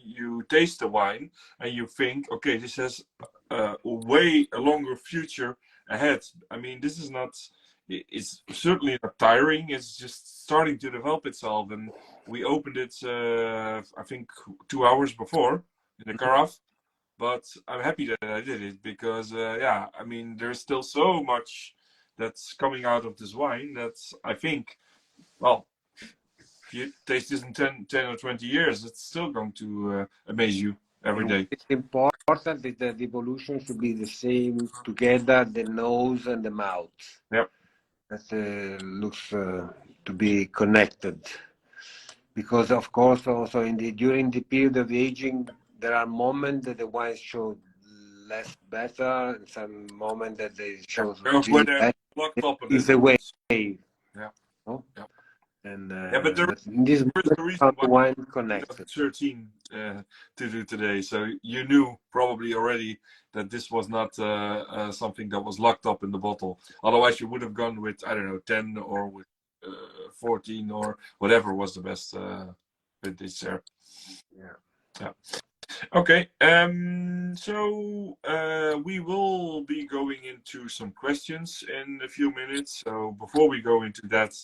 You taste the wine and you think, okay, this has a longer future ahead. I mean, this is not. It's certainly not tiring. It's just starting to develop itself, and we opened it, I think, 2 hours before in the carafe. But I'm happy that I did it because, yeah, I mean, there's still so much that's coming out of this wine that's, I think, well, if you taste this in 10 or 20 years, it's still going to amaze you every day. It's important that the evolution should be the same together, the nose and the mouth. Yep. That looks to be connected. Because, of course, also during the period of aging, there are moments that the wines show less better, and some moments that they show really better. It's a way. Yeah. No? Yeah. And yeah, but in this the reason why wine connected. 2013 to do today, so you knew probably already that this was not something that was locked up in the bottle. Otherwise, you would have gone with, I don't know, 10 or with 14 or whatever was the best vintage there. Yeah. Okay. So we will be going into some questions in a few minutes. So before we go into that,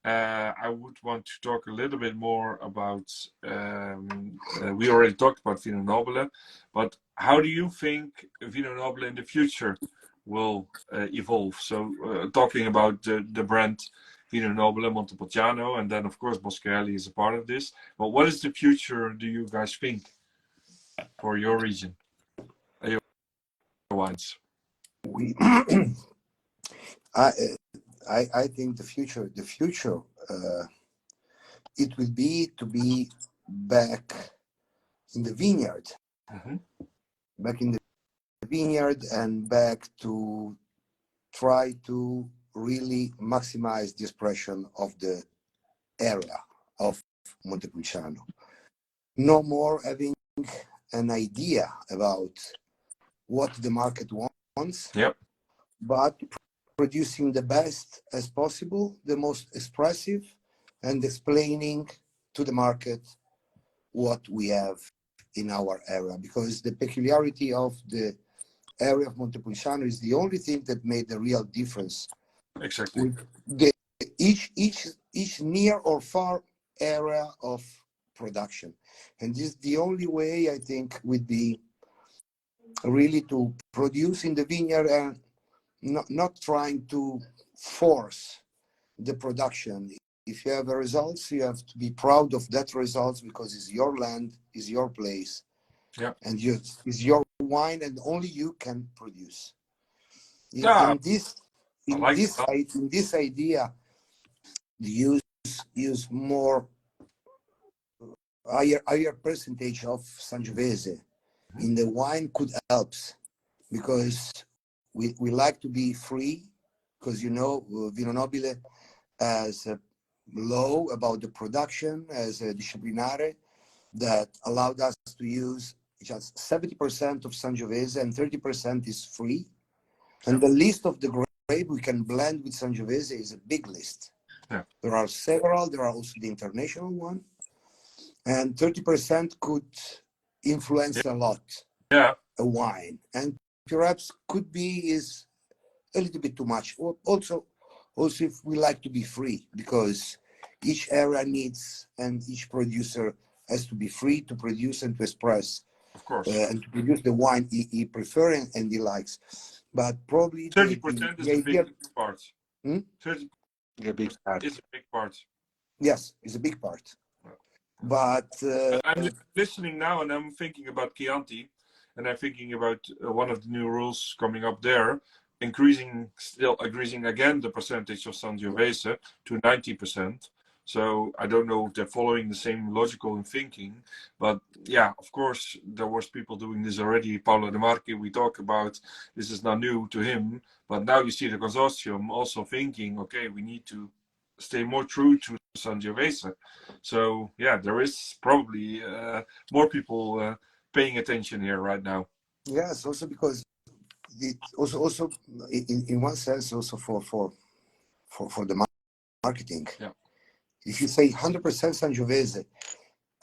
I would want to talk a little bit more about. We already talked about Vino Nobile, but how do you think Vino Nobile in the future will evolve. So talking about the brand Vino Nobile, Montepulciano, and then of course Boscarelli is a part of this. But what is the future, do you guys think, for your region, your wines? We, I think the future, it will be to be back in the vineyard, back in the vineyard, and back to try to really maximize the expression of the area of Montepulciano. No more having an idea about what the market wants, Yep. but producing the best as possible, the most expressive, and explaining to the market what we have in our area. Because the peculiarity of the area of Montepulciano is the only thing that made the real difference. Exactly. The, each near or far area of production. And this is the only way, I think, would be really to produce in the vineyard and not trying to force the production. If you have the results, you have to be proud of that results because it's your land, it's your place, and it's your wine, and only you can produce. In this idea, use more higher percentage of Sangiovese in the wine could help, because we like to be free, because Vino Nobile has a law about the production as a disciplinare that allowed us to use just 70% of Sangiovese and 30% is free. And the list of the grape we can blend with Sangiovese is a big list. Yeah. There are several. There are also the international one. And 30% could influence a lot a wine. And perhaps could be is a little bit too much. Also if we like to be free, because each area needs and each producer has to be free to produce and to express, of course, and to produce the wine he prefers and he likes. But probably 30% is the big part. 30% is a big part. Is a big part. Yes, it's a big part. But I'm listening now, and I'm thinking about Chianti, and I'm thinking about one of the new rules coming up there, increasing again the percentage of Sangiovese to 90%. So I don't know if they're following the same logical thinking, but yeah, of course there was people doing this already. Paolo De Marchi, we talk about, this is not new to him, but now you see the consortium also thinking, okay, we need to stay more true to Sangiovese. So yeah, there is probably more people paying attention here right now. Yes, also because it also in one sense also for the marketing. Yeah. If you say 100% Sangiovese,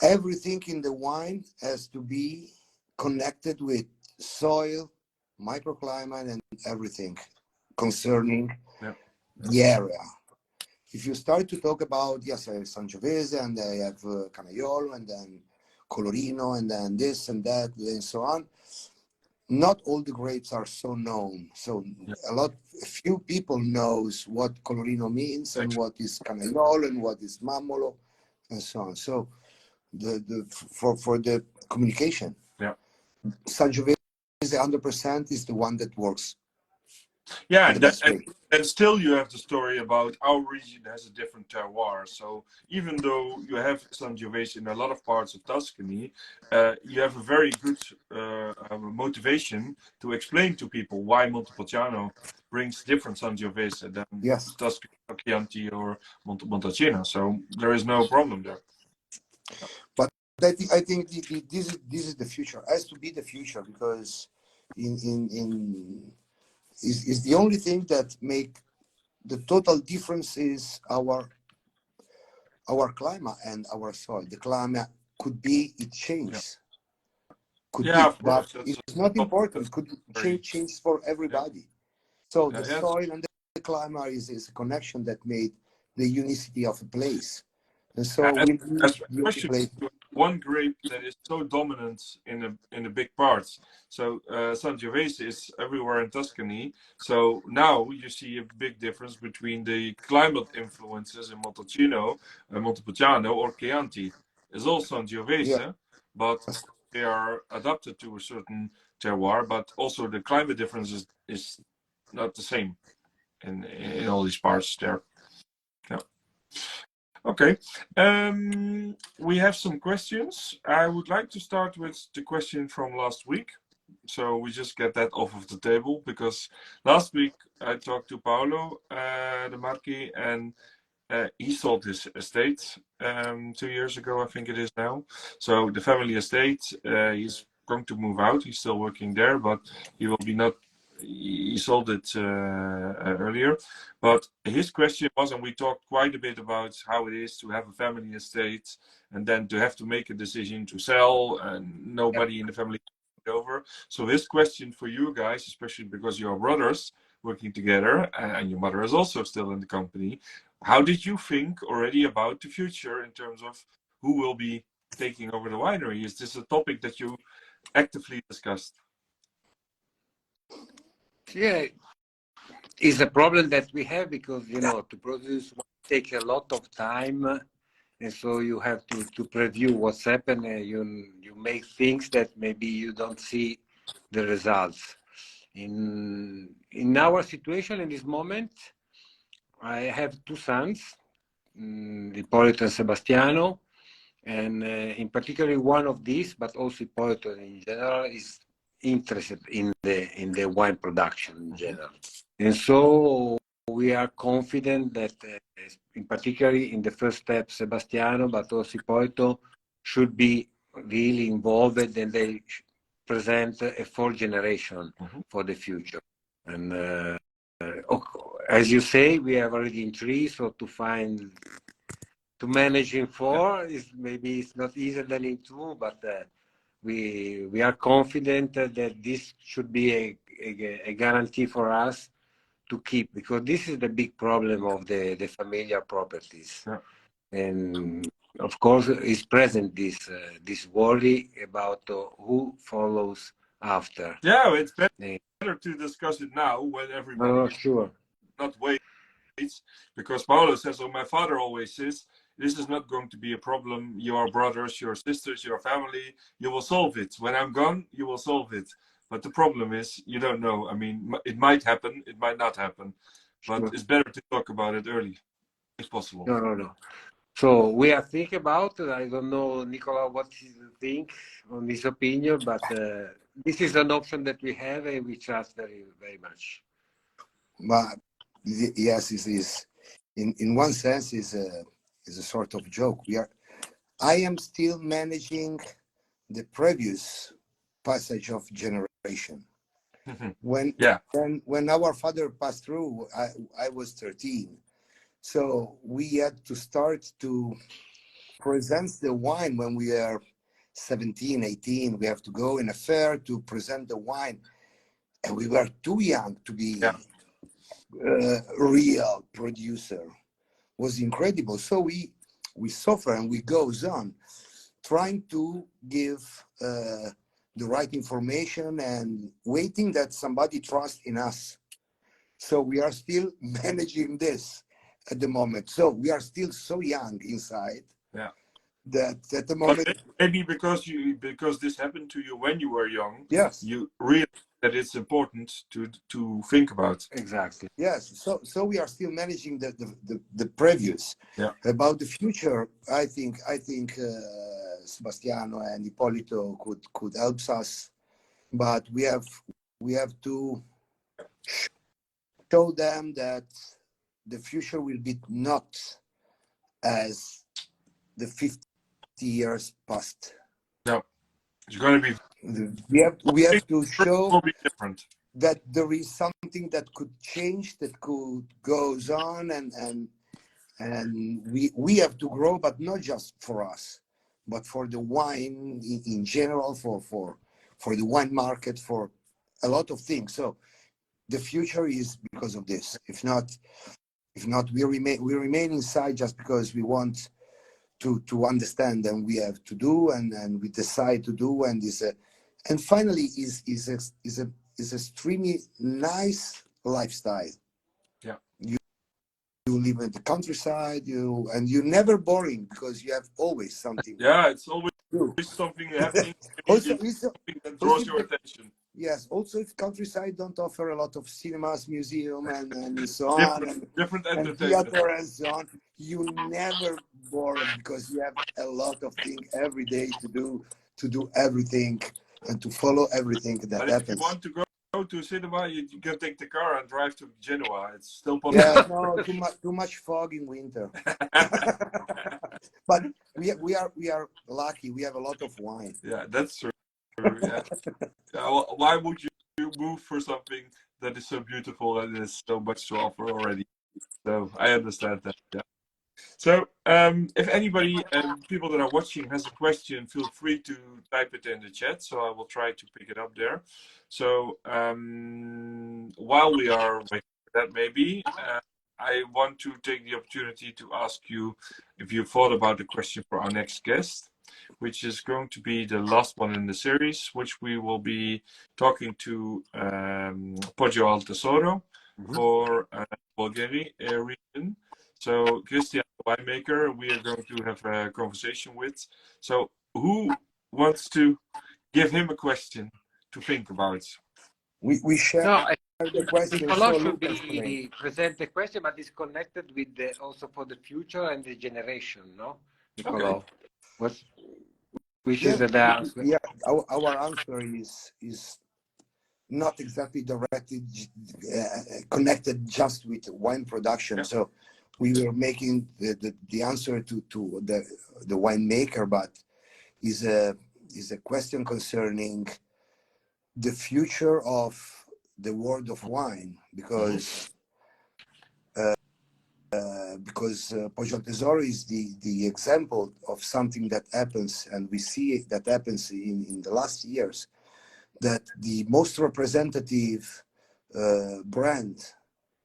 everything in the wine has to be connected with soil, microclimate, and everything concerning the area. If you start to talk about, yes, I have Sangiovese, and I have Canaiolo, and then Colorino, and then this and that, and so on, not all the grapes are so known. So a few people knows what Colorino means and what is Canaiolo and what is Mammolo and so on. So for the communication, Sangiovese 100% is the one that works. Yeah, and still you have the story about our region has a different terroir. So even though you have Sangiovese in a lot of parts of Tuscany, you have a very good motivation to explain to people why Montepulciano brings different Sangiovese than Tuscany, Chianti, or Montepulciano. So there is no problem there. But I think this is the future. It has to be the future, because is the only thing that make the total difference is our climate and our soil. The climate could be it changes, could be, but it's not important. Could change for everybody. So the soil and the climate is a connection that made the unicity of a place, and so we need the place. one grape that is so dominant in the big parts. So Sangiovese is everywhere in Tuscany. So now you see a big difference between the climate influences in Montepulciano or Chianti. It's all Yeah. Sangiovese, but they are adapted to a certain terroir. But also the climate difference is not the same in all these parts there. Yeah. Okay. We have some questions. I would like to start with the question from last week. So we just get that off of the table, because last week I talked to Paolo De Marchi, and he sold his estate 2 years ago, I think it is now. So the family estate, he's going to move out. He's still working there, but he will be not. He sold it earlier. But his question was, and we talked quite a bit about how it is to have a family estate and then to have to make a decision to sell, and nobody in the family over. So his question for you guys, especially because you're brothers working together, and your mother is also still in the company, how did you think already about the future in terms of who will be taking over the winery? Is this a topic that you actively discussed? Yeah, it's a problem that we have because, you know, to produce takes a lot of time. And so you have to preview what's happened. You make things that maybe you don't see the results. In our situation in this moment, I have two sons, Ippolito and Sebastiano, and in particular one of these, but also Ippolito in general, is interested in the wine production in general. And so we are confident that, in particularly in the first step, Sebastiano, but also Ippolito, should be really involved, and they present a fourth generation for the future. And as you say, we have already in three, so to manage in four is maybe it's not easier than in two, but we are confident that this should be a guarantee for us to keep, because this is the big problem of the familiar properties. And of course is present this worry about who follows after. Yeah, it's better to discuss it now when everybody sure not waits, because Paolo says, or my father always says, this is not going to be a problem. Your brothers, your sisters, your family, you will solve it. When I'm gone, you will solve it. But the problem is, you don't know. I mean, it might happen, it might not happen. But it's better to talk about it early, if possible. No. So we are thinking about it. I don't know, Nicola, what you think on this opinion, but this is an option that we have, and we trust very, very much. But yes, it is. In one sense, is a sort of joke. I am still managing the previous passage of generation. When our father passed through, I was 13. So we had to start to present the wine when we are 17, 18. We have to go in a fair to present the wine. And we were too young to be a real producer. It was incredible. So we suffer, and we goes on trying to give the right information and waiting that somebody trusts in us. So we are still managing this at the moment. So we are still so young inside. Yeah. That at the moment. But maybe because this happened to you when you were young. Yes. You realize that it's important to think about. Exactly. Yes. So we are still managing the previous. Yeah. About the future, I think Sebastiano and Ippolito could help us, but we have to show them that the future will be not as the 50 years past. No, it's going to be. We have to show will be different. That there is something that could change, that could goes on, and we have to grow, but not just for us, but for the wine in general, for the wine market, for a lot of things. So the future is because of this. If not, we remain inside just because we want to understand, and we have to do, and we decide to do, and and finally is extremely nice lifestyle. Yeah. You live in the countryside, you're never boring because you have always something. Yeah, it's always to do. something happening. Also, Something that draws your attention. Yes, also if countryside don't offer a lot of cinemas, museum, and so on, different and entertainment. theater and so on, you never bored because you have a lot of things every day to do everything and to follow everything that But happens. if you want to go to a cinema, you can take the car and drive to Genoa. It's still possible. Yeah, no, too much fog in winter. But we are lucky. We have a lot of wine. Yeah, that's true. Yeah. Well, why would you move for something that is so beautiful and there's so much to offer already? So I understand that. Yeah. So if anybody, people that are watching, has a question, feel free to type it in the chat. So I will try to pick it up there. So while we are waiting for that, maybe I want to take the opportunity to ask you if you thought about the question for our next guest, which is going to be the last one in the series, which we will be talking to Poggio al Tesoro for Bulgaria region. So Christian, the winemaker, we are going to have a conversation with. So who wants to give him a question to think about? We share No, the question. Nicolo So should Lucas, present the question, but it's connected with also for the future and the generation, no? Nicolo, Okay. Which is the answer? Yeah, our answer is not exactly directly connected just with wine production. Yeah. So we were making the answer to the winemaker, but is a question concerning the future of the world of wine, because Poggio al Tesoro is the example of something that happens, and we see that happens in the last years, that the most representative brand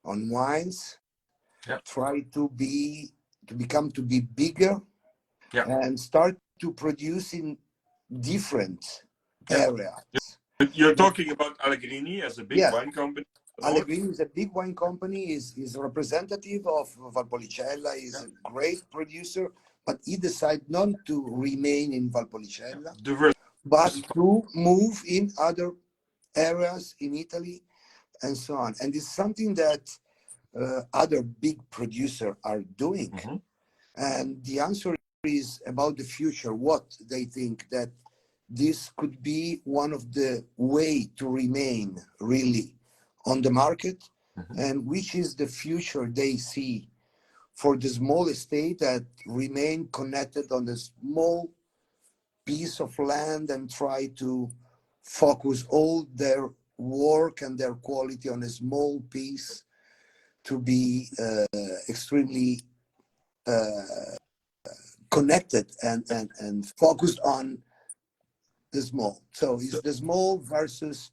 on wines try to become bigger and start to produce in different areas. You're talking about Allegrini as a big wine company. Allegrini is a big wine company, is representative of Valpolicella, is a great producer, but he decided not to remain in Valpolicella, but to move in other areas in Italy and so on. And it's something that other big producers are doing. And the answer is about the future, what they think that this could be one of the way to remain really on the market, and which is the future they see for the small estate that remain connected on a small piece of land and try to focus all their work and their quality on a small piece to be extremely connected and focused on the small. So it's the small versus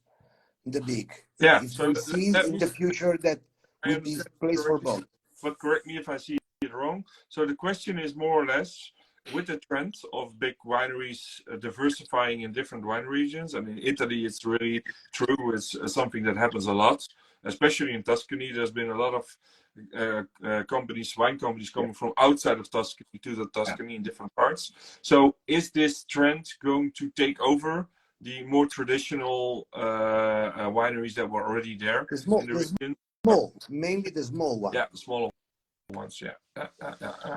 the big. Yeah. If So we see in the future that will be place for both. But correct me if I see it wrong. So the question is more or less, with the trend of big wineries diversifying in different wine regions, and in Italy it's really true. It's something that happens a lot, especially in Tuscany. There's been a lot of wine companies coming from outside of Tuscany to the Tuscany in different parts. So is this trend going to take over the more traditional wineries that were already there in the region? Mainly the small ones. Yeah, the smaller ones. Yeah.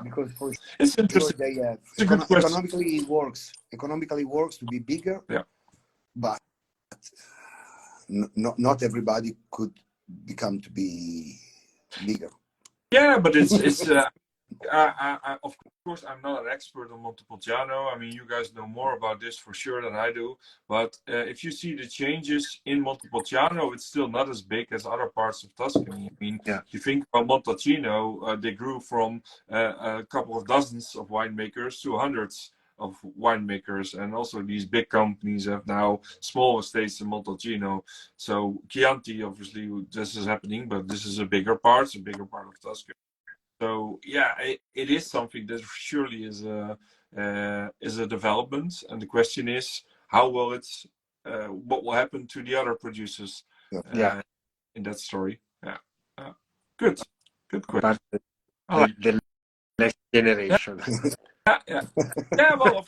Because for it's interesting. They have economically works to be bigger. Yeah. But not everybody could become to be bigger. Yeah, but it's of course, I'm not an expert on Montepulciano. I mean, you guys know more about this for sure than I do. But if you see the changes in Montepulciano, it's still not as big as other parts of Tuscany. I mean, if you think about Montalcino, they grew from a couple of dozens of winemakers to hundreds of winemakers, and also these big companies have now small estates in Montalcino. So Chianti, obviously, this is happening, but this is a bigger part of Tuscany. So yeah, it is something that surely is a development, and the question is how will what will happen to the other producers Yeah. in that story? Yeah, good question. But I like the next generation. yeah. Yeah, well,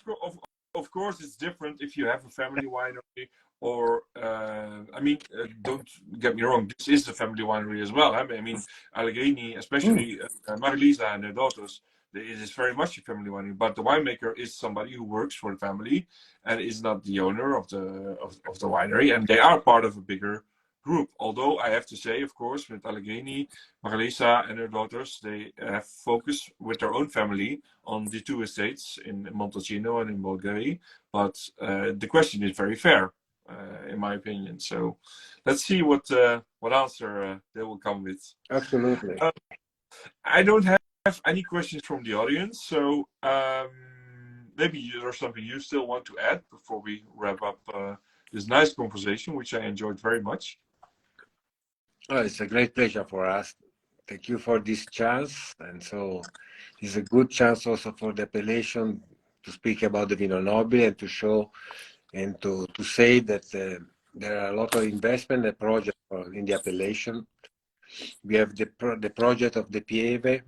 of course, it's different if you have a family winery or, I mean, don't get me wrong, this is a family winery as well. I mean, Allegrini, especially Marilisa and her daughters, it is very much a family winery. But the winemaker is somebody who works for the family and is not the owner of the winery, and they are part of a bigger group. Although I have to say, of course, with Allegrini, Marilisa and her daughters, they have focused with their own family on the two estates in Montepulciano and in Bulgaria. But the question is very fair, in my opinion. So let's see what answer they will come with. Absolutely. I don't have any questions from the audience, so maybe there's something you still want to add before we wrap up this nice conversation, which I enjoyed very much. Oh, it's a great pleasure for us. Thank you for this chance. And so it's a good chance also for the appellation to speak about the Vino Nobile and to show and to say that there are a lot of investment and projects in the appellation. We have the project of the Pieve,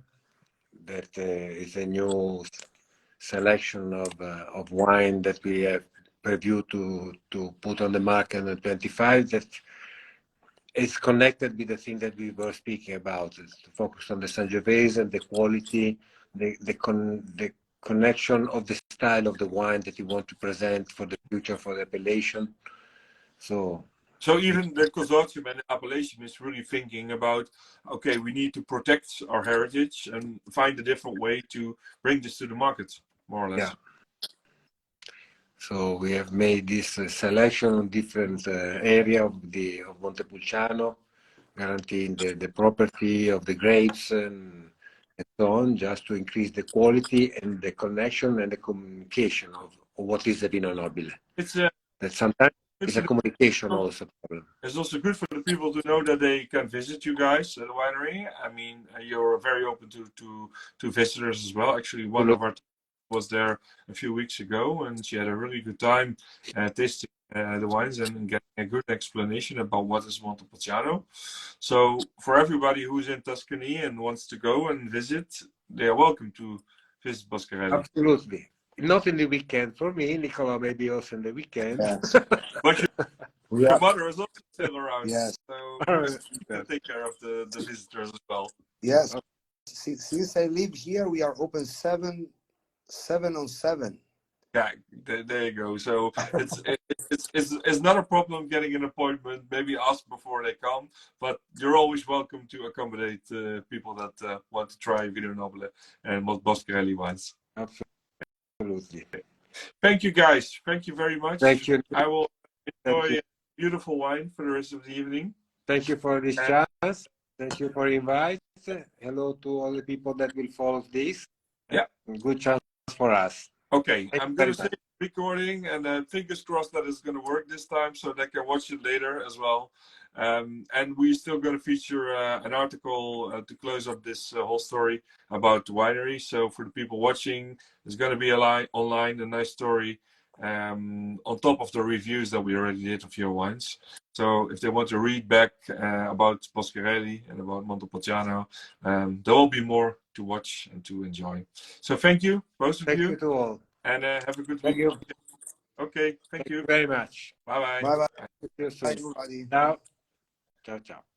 that is a new selection of wine that we have previewed to put on the market on the 25, that is connected with the thing that we were speaking about. It's to focus on the Sangiovese and the quality, the connection of the style of the wine that you want to present for the future, for the appellation. So even the consortium and the appellation is really thinking about, okay, we need to protect our heritage and find a different way to bring this to the market, more or less. Yeah. So we have made this selection on different area of Montepulciano, guaranteeing the property of the grapes and so on, just to increase the quality and the connection and the communication of what is the Vino Nobile. That sometimes it's a communication also problem. It's also good for the people to know that they can visit you guys at the winery. I mean, you're very open to visitors as well. Actually, one of our was there a few weeks ago, and she had a really good time tasting the wines and getting a good explanation about what is Montepulciano. So for everybody who's in Tuscany and wants to go and visit, they are welcome to visit Boscarelli. Absolutely. Not in the weekend. For me, Nicola, maybe also in the weekend. Yes. But your mother is also still around. Yes. So you can take care of the visitors as well. Yes. Since I live here, we are open 7 on 7. Yeah, there you go. So it's not a problem getting an appointment. Maybe ask before they come, but you're always welcome to accommodate people that want to try Vino Nobile and Boscarelli wines. Absolutely. Thank you, guys. Thank you very much. Thank you. I will enjoy beautiful wine for the rest of the evening. Thank you for this chance. Thank you for invite. Hello to all the people that will follow this. Yeah. Good chance for us. Okay, I'm going to save the recording, and fingers crossed that it's going to work this time so they can watch it later as well. And we're still going to feature an article to close up this whole story about the winery. So for the people watching, there's going to be online a nice story on top of the reviews that we already did of your wines. So if they want to read back about Boscarelli and about Montepulciano, there will be more to watch and to enjoy. So thank you, both of you. Thank you to all. And have a good week. Thank you. Okay, thank you Very much. Bye-bye. Bye-bye. See you soon. Bye, everybody. Ciao. Ciao, ciao.